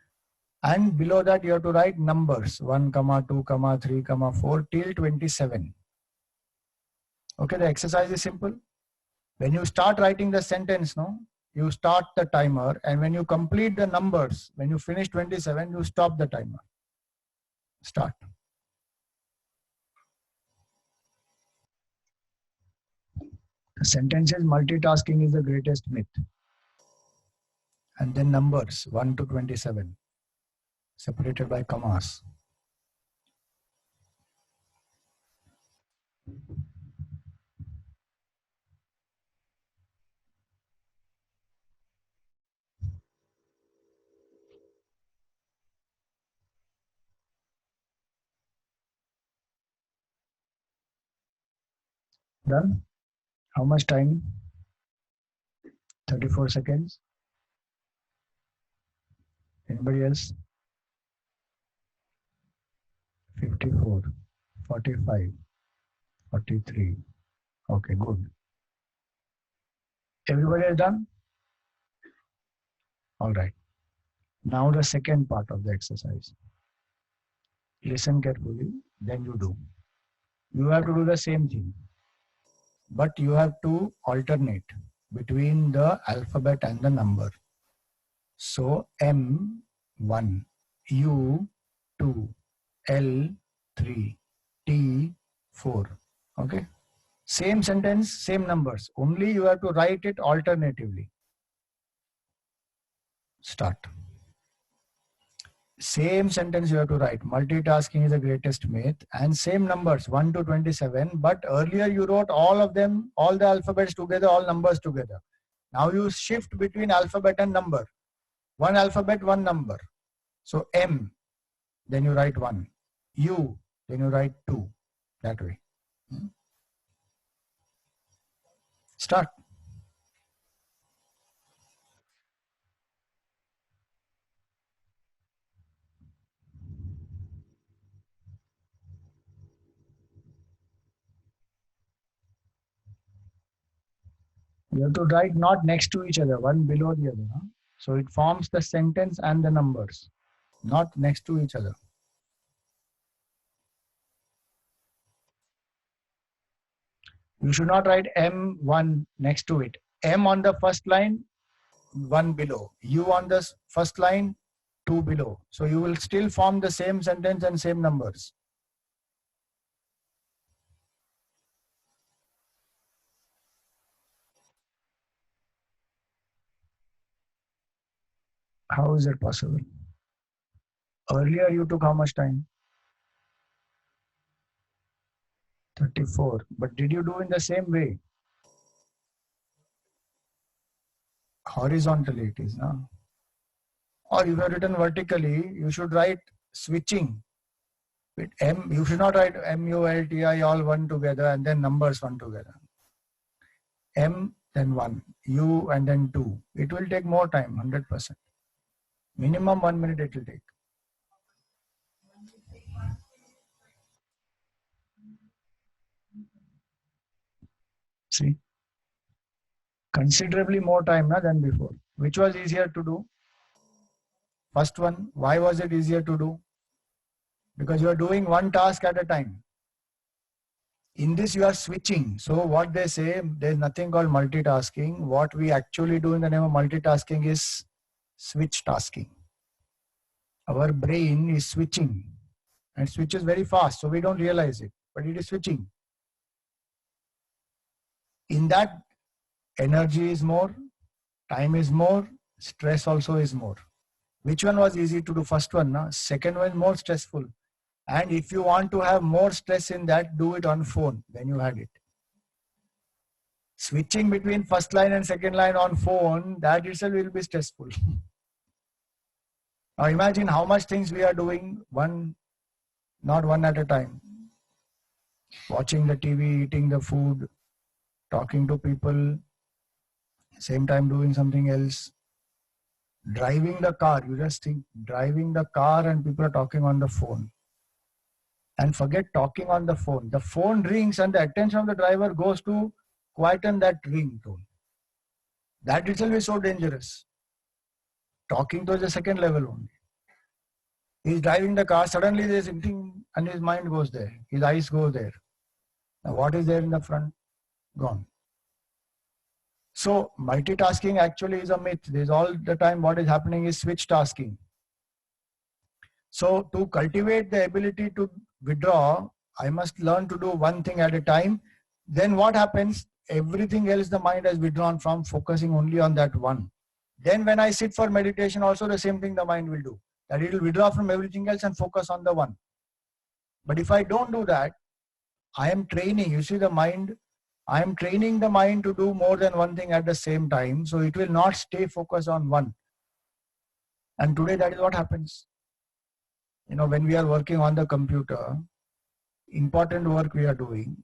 And below that you have to write numbers 1, 2, 3, 4 till 27. Okay, the exercise is simple. When you start writing the sentence, no, you start the timer, and when you complete the numbers, when you finish 27, you stop the timer. Start. The sentence is multitasking is the greatest myth. And then numbers 1 to 27, separated by commas. Done? How much time? 34 seconds. Anybody else? 54, 45, 43. Okay, good. Everybody is done? All right. Now the second part of the exercise. Listen carefully, then you do. You have to do the same thing, but you have to alternate between the alphabet and the number. So M1, U2, L3, T4. Okay. Same sentence, same numbers. Only you have to write it alternatively. Start. Same sentence you have to write. Multitasking is the greatest myth, and same numbers 1 to 27. But earlier you wrote all of them, all the alphabets together, all numbers together. Now you shift between alphabet and number. One alphabet, one number. So M, then you write 1. U, then you write 2. That way. Start. You have to write not next to each other, one below the other. Huh? So it forms the sentence and the numbers, not next to each other. You should not write M1 next to it. M on the first line, 1 below. U on the first line, 2 below. So you will still form the same sentence and same numbers. How is it possible? Earlier you took how much time? 34. But did you do in the same way? Horizontally it is. No? Or if you have written vertically, you should write switching. With M, you should not write MULTI all one together and then numbers one together. M, then 1, U, and then 2. It will take more time, 100%. Minimum 1 minute it will take. See? Considerably more time than before. Which was easier to do? First one. Why was it easier to do? Because you are doing one task at a time. In this you are switching. So what they say, there is nothing called multitasking. What we actually do in the name of multitasking is switch tasking. Our brain is switching and switches very fast, so we don't realize it, but it is switching. In that, energy is more, time is more, stress also is more. Which one was easy to do? First one, no? Second one more stressful. And if you want to have more stress in that, do it on phone. Then you had it. Switching between first line and second line on phone, that itself will be stressful. Now imagine how much things we are doing, not one at a time. Watching the TV, eating the food, talking to people, same time doing something else. Driving the car, you just think driving the car and people are talking on the phone. And forget talking on the phone. The phone rings and the attention of the driver goes to quieten that ringtone. That itself is so dangerous. Talking to the second level only. He's driving the car, suddenly there's something and his mind goes there. His eyes go there. Now what is there in the front? Gone. So multitasking actually is a myth. There's all the time what is happening is switch tasking. So to cultivate the ability to withdraw, I must learn to do one thing at a time. Then what happens? Everything else the mind has withdrawn from, focusing only on that one. Then when I sit for meditation, also the same thing the mind will do. That it will withdraw from everything else and focus on the one. But if I don't do that, I am training, you see the mind, I am training the mind to do more than one thing at the same time. So it will not stay focused on one. And today that is what happens. You know, when we are working on the computer, important work we are doing,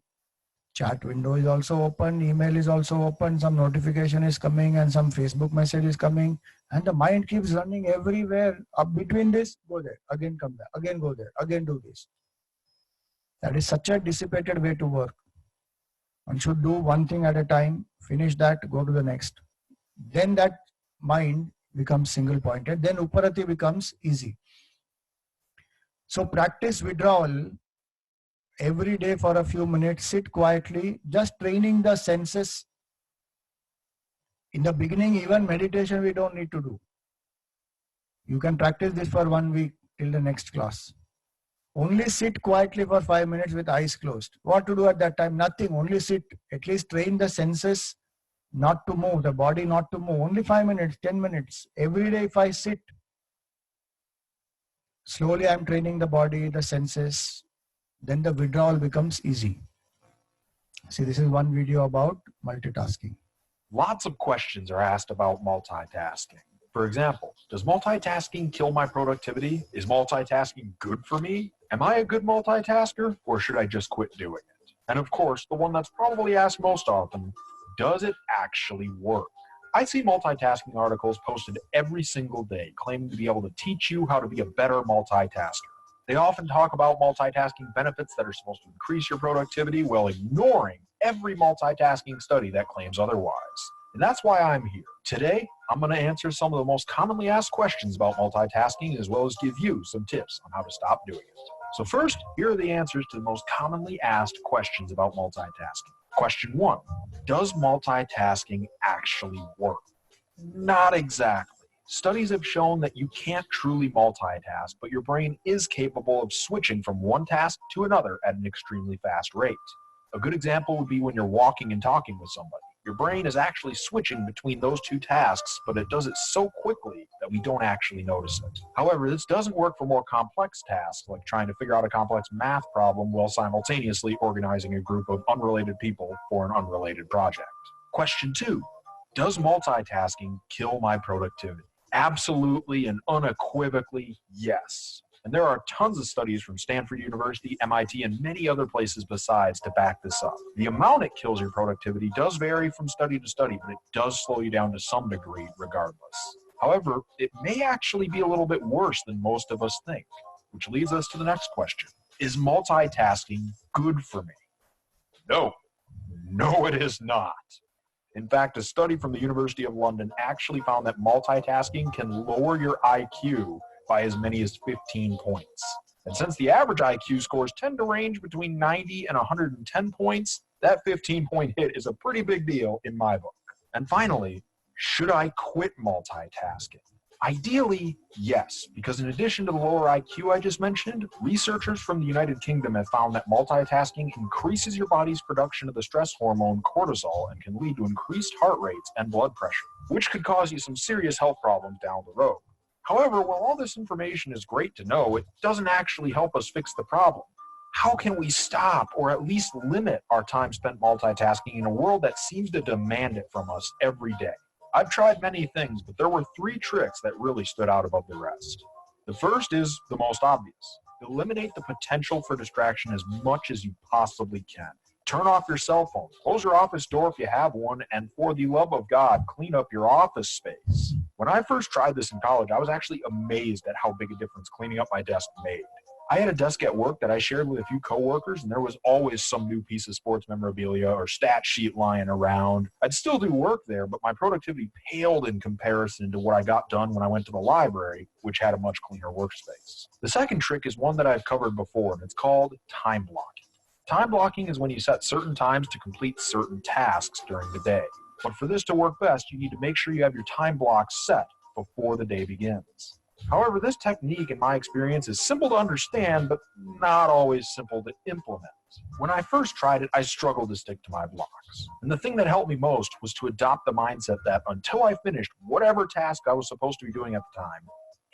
chat window is also open, email is also open, some notification is coming and some Facebook message is coming, and the mind keeps running everywhere. Up between this, go there, again come back, again go there, again do this. That is such a dissipated way to work. One should do one thing at a time, finish that, go to the next. Then that mind becomes single pointed, then Uparati becomes easy. So practice withdrawal every day for a few minutes, sit quietly, just training the senses. In the beginning, even meditation we don't need to do. You can practice this for 1 week till the next class. Only sit quietly for 5 minutes with eyes closed. What to do at that time? Nothing, only sit. At least train the senses not to move, the body not to move. Only 5 minutes, 10 minutes. Every day if I sit, slowly I'm training the body, the senses, then the withdrawal becomes easy. See, this is one video about multitasking. Lots of questions are asked about multitasking. For example, does multitasking kill my productivity? Is multitasking good for me? Am I a good multitasker, or should I just quit doing it? And of course, the one that's probably asked most often, does it actually work? I see multitasking articles posted every single day claiming to be able to teach you how to be a better multitasker. They often talk about multitasking benefits that are supposed to increase your productivity while ignoring every multitasking study that claims otherwise. And that's why I'm here. Today, I'm going to answer some of the most commonly asked questions about multitasking, as well as give you some tips on how to stop doing it. So first, here are the answers to the most commonly asked questions about multitasking. Question 1, does multitasking actually work? Not exactly. Studies have shown that you can't truly multitask, but your brain is capable of switching from one task to another at an extremely fast rate. A good example would be when you're walking and talking with somebody. Your brain is actually switching between those two tasks, but it does it so quickly that we don't actually notice it. However, this doesn't work for more complex tasks, like trying to figure out a complex math problem while simultaneously organizing a group of unrelated people for an unrelated project. Question 2, does multitasking kill my productivity? Absolutely and unequivocally yes. And there are tons of studies from Stanford University, MIT, and many other places besides to back this up. The amount it kills your productivity does vary from study to study, but it does slow you down to some degree regardless. However, it may actually be a little bit worse than most of us think, which leads us to the next question. Is multitasking good for me? No. No, it is not. In fact, a study from the University of London actually found that multitasking can lower your IQ by as many as 15 points. And since the average IQ scores tend to range between 90 and 110 points, that 15-point hit is a pretty big deal in my book. And finally, should I quit multitasking? Ideally, yes, because in addition to the lower IQ I just mentioned, researchers from the United Kingdom have found that multitasking increases your body's production of the stress hormone cortisol and can lead to increased heart rates and blood pressure, which could cause you some serious health problems down the road. However, while all this information is great to know, it doesn't actually help us fix the problem. How can we stop or at least limit our time spent multitasking in a world that seems to demand it from us every day? I've tried many things, but there were 3 tricks that really stood out above the rest. The first is the most obvious. Eliminate the potential for distraction as much as you possibly can. Turn off your cell phone, close your office door if you have one, and for the love of God, clean up your office space. When I first tried this in college, I was actually amazed at how big a difference cleaning up my desk made. I had a desk at work that I shared with a few coworkers, and there was always some new piece of sports memorabilia or stat sheet lying around. I'd still do work there, but my productivity paled in comparison to what I got done when I went to the library, which had a much cleaner workspace. The second trick is one that I've covered before, and it's called time blocking. Time blocking is when you set certain times to complete certain tasks during the day. But for this to work best, you need to make sure you have your time blocks set before the day begins. However, this technique, in my experience, is simple to understand, but not always simple to implement. When I first tried it, I struggled to stick to my blocks. And the thing that helped me most was to adopt the mindset that until I finished whatever task I was supposed to be doing at the time,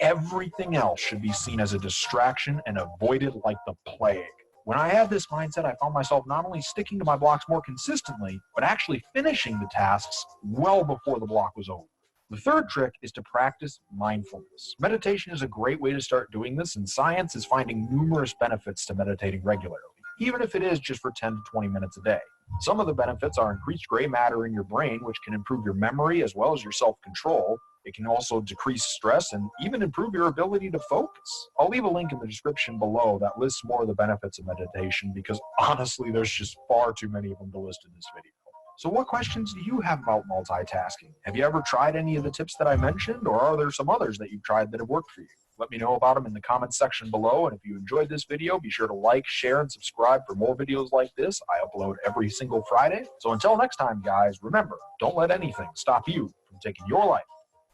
everything else should be seen as a distraction and avoided like the plague. When I had this mindset, I found myself not only sticking to my blocks more consistently, but actually finishing the tasks well before the block was over. The third trick is to practice mindfulness. Meditation is a great way to start doing this, and science is finding numerous benefits to meditating regularly, even if it is just for 10 to 20 minutes a day. Some of the benefits are increased gray matter in your brain, which can improve your memory as well as your self-control. It can also decrease stress and even improve your ability to focus. I'll leave a link in the description below that lists more of the benefits of meditation, because honestly, there's just far too many of them to list in this video. So what questions do you have about multitasking? Have you ever tried any of the tips that I mentioned, or are there some others that you've tried that have worked for you? Let me know about them in the comments section below, and if you enjoyed this video, be sure to like, share, and subscribe for more videos like this. I upload every single Friday. So until next time, guys, remember, don't let anything stop you from taking your life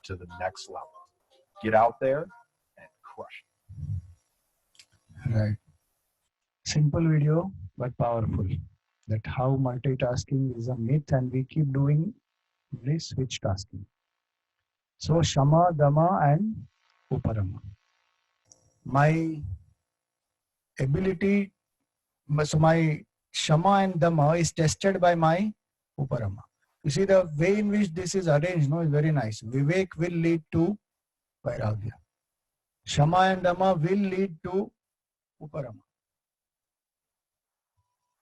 to the next level. Get out there and crush it. Right. Simple video, but powerful. That how multitasking is a myth and we keep doing only switch tasking. So Shama, Dama, and Uparama. My ability, so my Shama and Dama is tested by my Uparama. You see the way in which this is arranged, no, is very nice. Vivek will lead to Vairagya. Shama and Dama will lead to Uparama.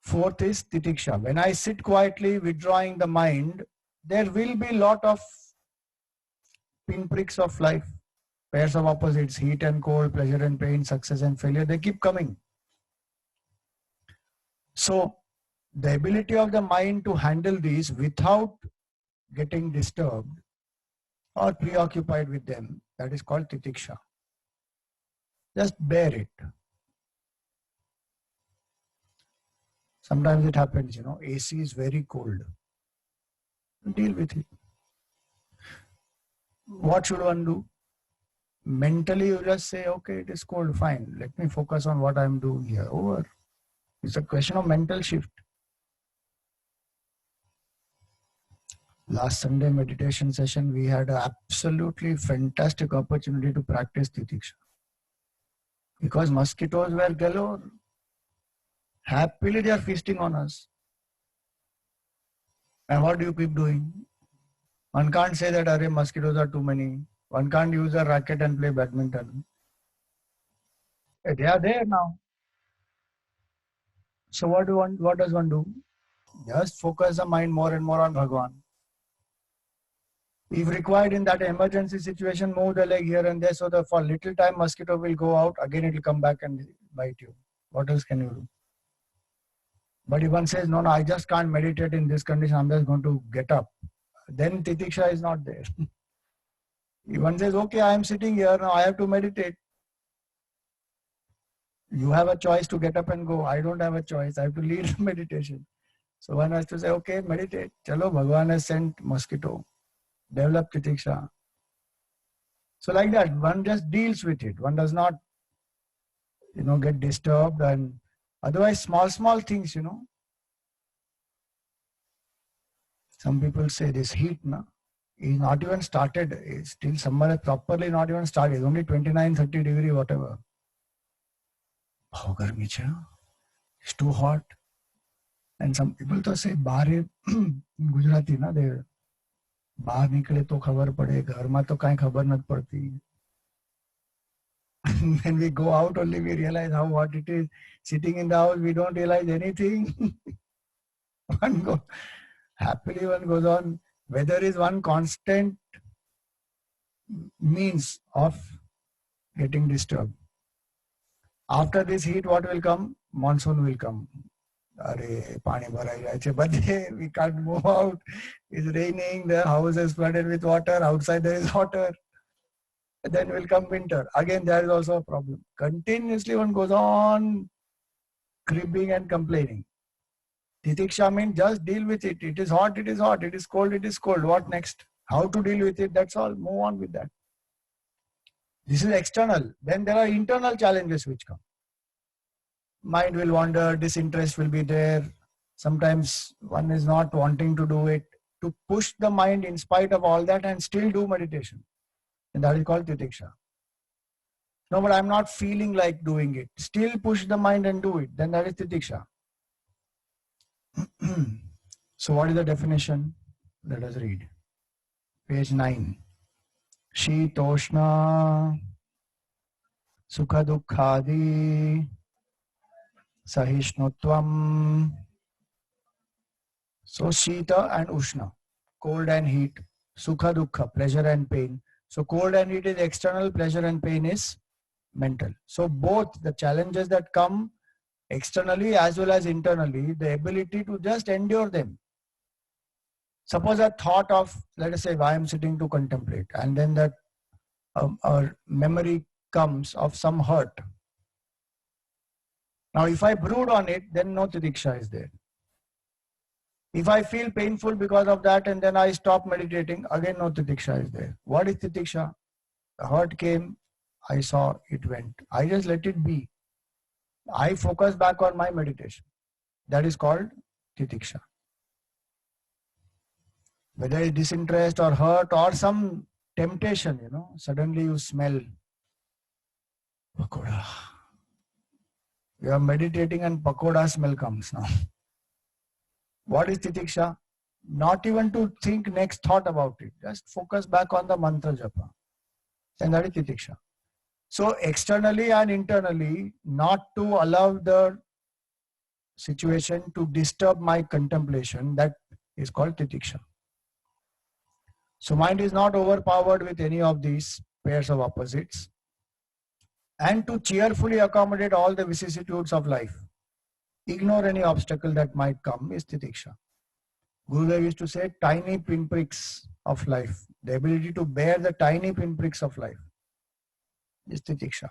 Fourth is Titiksha. When I sit quietly, withdrawing the mind, there will be lot of pinpricks of life, pairs of opposites, heat and cold, pleasure and pain, success and failure, they keep coming. So the ability of the mind to handle these without getting disturbed or preoccupied with them, that is called titiksha. Just bear it. Sometimes it happens, AC is very cold. Deal with it. What should one do? Mentally, you just say, okay, it is cold, fine. Let me focus on what I'm doing here. Over. It's a question of mental shift. Last Sunday meditation session, we had an absolutely fantastic opportunity to practice titiksha. Because mosquitoes were galore. Happily they are feasting on us. And what do you keep doing? One can't say that array mosquitoes are too many. One can't use a racket and play badminton. They are there now. So what does one do? Just focus the mind more and more on Bhagwan. If required in that emergency situation, move the leg here and there so that for little time mosquito will go out, again it will come back and bite you. What else can you do? But if one says, no, I just can't meditate in this condition, I'm just going to get up, then titiksha is not there. If one says, okay, I am sitting here, now I have to meditate. You have a choice to get up and go. I don't have a choice. I have to lead the meditation. So one has to say, okay, meditate. Chalo, Bhagwan has sent mosquito. Develop titiksha. So like that, one just deals with it. One does not, get disturbed, and otherwise small things, Some people say this heat, is not even started. It's still summer has properly not even started. It's only 29, 30 degree, whatever. It's too hot. And some people to say, bahar Gujarati, they bahar nikle to khabar pade, ghar ma to kain khabar nat padti. When we go out only we realize how hot it is. Sitting in the house, we don't realize anything. Happily one goes on. Weather is one constant means of getting disturbed. After this heat, what will come? Monsoon will come. Arey, pani bharai jai, but we can't move out. It's raining, the house is flooded with water, outside there is water. Then will come winter. Again, there is also a problem. Continuously one goes on cribbing and complaining. Titiksha means just deal with it. It is hot, it is hot. It is cold, it is cold. What next? How to deal with it? That's all. Move on with that. This is external. Then there are internal challenges which come. Mind will wander, disinterest will be there. Sometimes one is not wanting to do it. To push the mind in spite of all that and still do meditation. And that is called titiksha. No, but I'm not feeling like doing it. Still push the mind and do it. Then that is titiksha. So what is the definition? Let us read. Page 9. Shitoshna Sukha Dukkhadi Sahishnutvam. So Shita and Ushna, cold and heat. Sukha Dukkha, pleasure and pain. So cold and heat is external, pleasure and pain is mental. So both the challenges that come externally as well as internally, the ability to just endure them. Suppose a thought of, let us say, I am sitting to contemplate, and then that a memory comes of some hurt. Now, if I brood on it, then no titiksha is there. If I feel painful because of that and then I stop meditating, again no titiksha is there. What is titiksha? The hurt came, I saw, it went. I just let it be. I focus back on my meditation. That is called titiksha. Whether it's disinterest or hurt or some temptation, suddenly you smell pakoda. You are meditating and pakoda smell comes now. What is titiksha? Not even to think next thought about it. Just focus back on the mantra japa. And that is titiksha. So externally and internally, not to allow the situation to disturb my contemplation, that is called titiksha. So mind is not overpowered with any of these pairs of opposites. And to cheerfully accommodate all the vicissitudes of life, ignore any obstacle that might come, is titiksha. Gurudev used to say tiny pinpricks of life, the ability to bear the tiny pinpricks of life is titiksha.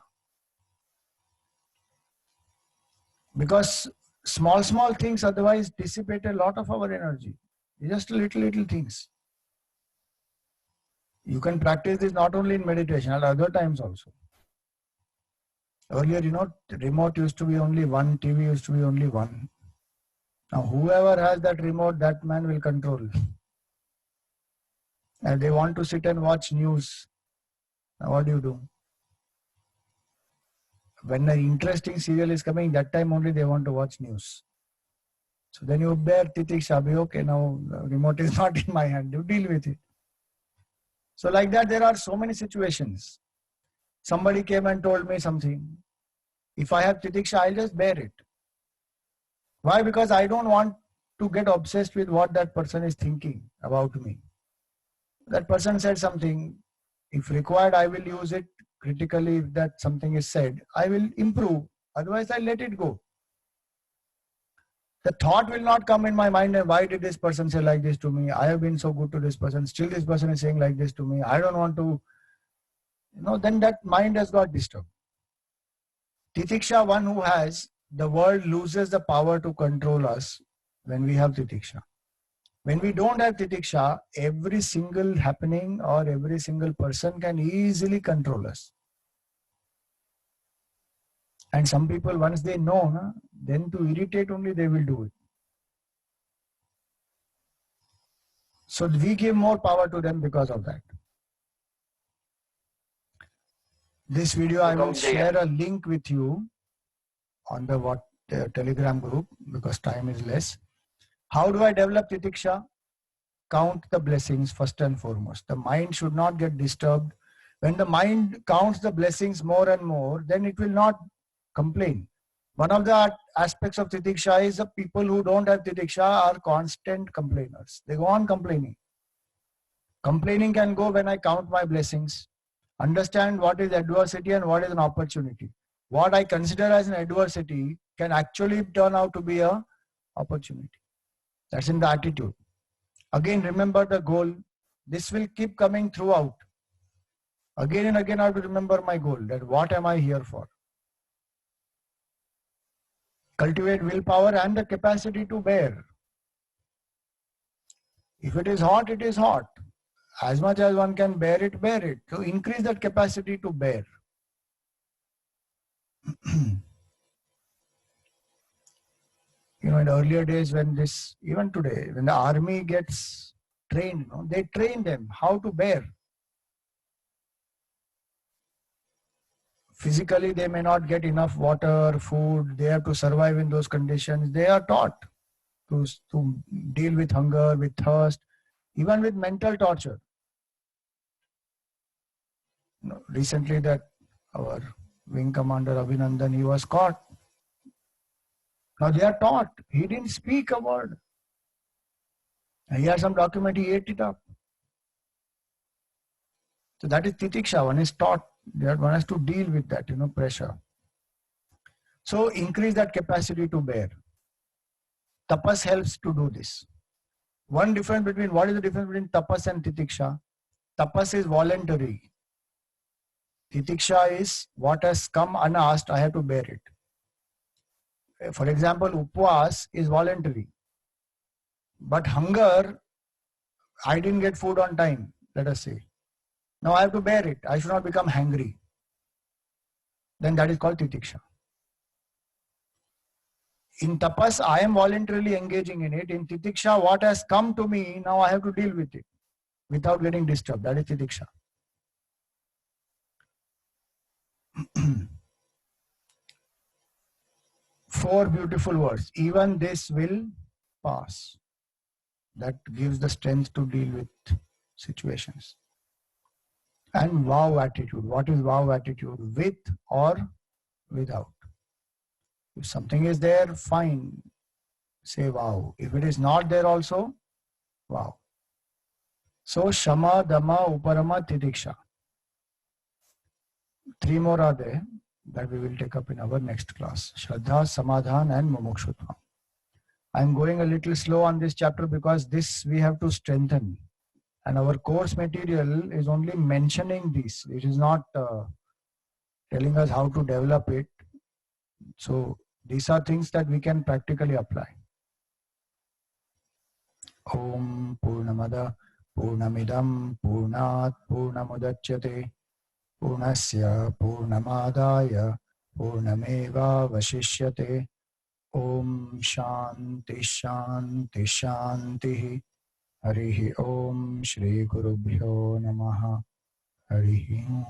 Because small things otherwise dissipate a lot of our energy. Just little things. You can practice this not only in meditation, at other times also. Earlier, remote used to be only one, TV used to be only one. Now, whoever has that remote, that man will control. And they want to sit and watch news. Now, what do? When an interesting serial is coming, that time only they want to watch news. So then you bear titiksha, okay, now the remote is not in my hand, you deal with it. So like that, there are so many situations. Somebody came and told me something. If I have titiksha, I'll just bear it. Why? Because I don't want to get obsessed with what that person is thinking about me. That person said something. If required, I will use it critically. If that something is said, I will improve. Otherwise, I let it go. The thought will not come in my mind, why did this person say like this to me? I have been so good to this person. Still this person is saying like this to me. I don't want to, then that mind has got disturbed. Titiksha, one who has, the world loses the power to control us when we have titiksha. When we don't have titiksha, every single happening or every single person can easily control us. And some people, once they know, then to irritate only they will do it. So we give more power to them because of that. This video I will share a link with you on the Telegram group because time is less. How do I develop titiksha? Count the blessings first and foremost. The mind should not get disturbed. When the mind counts the blessings more and more, then it will not complain. One of the aspects of titiksha is the people who don't have titiksha are constant complainers. They go on complaining. Complaining can go when I count my blessings, understand what is adversity and what is an opportunity. What I consider as an adversity can actually turn out to be an opportunity. That's in the attitude. Again, remember the goal. This will keep coming throughout. Again and again, I have to remember my goal, that what am I here for? Cultivate willpower and the capacity to bear. If it is hot, it is hot. As much as one can bear it, bear it. So increase that capacity to bear. In earlier days when even today, when the army gets trained, they train them how to bear. Physically, they may not get enough water, food. They have to survive in those conditions. They are taught to deal with hunger, with thirst, even with mental torture. Recently, that our wing commander Abhinandan, he was caught. Now they are taught. He didn't speak a word. And he had some document, he ate it up. So that is titiksha. One is taught that one has to deal with that, pressure. So increase that capacity to bear. Tapas helps to do this. What is the difference between tapas and titiksha? Tapas is voluntary. Titiksha is what has come unasked, I have to bear it. For example, upvas is voluntary. But hunger, I didn't get food on time, let us say. Now I have to bear it. I should not become hangry. Then that is called titiksha. In tapas, I am voluntarily engaging in it. In titiksha, what has come to me, now I have to deal with it without getting disturbed. That is titiksha. Four beautiful words. Even this will pass. That gives the strength to deal with situations. And wow attitude. What is wow attitude? With or without. If something is there, fine. Say wow. If it is not there also, wow. So Shama, Dhamma, Uparama, Titiksha. 3 more are there that we will take up in our next class. Shraddha, Samadhan and Mumukshutva. I'm going a little slow on this chapter because this we have to strengthen, and our course material is only mentioning this. It is not telling us how to develop it. So these are things that we can practically apply. Om Purnamada Purnamidam Purnat Purnamudachyate Purnasya Purnamadaya Purnameva Vashishyate. Om Shanti Shanti Shanti. Harihi Om Shri Gurubhyo Namaha. Harihi Om.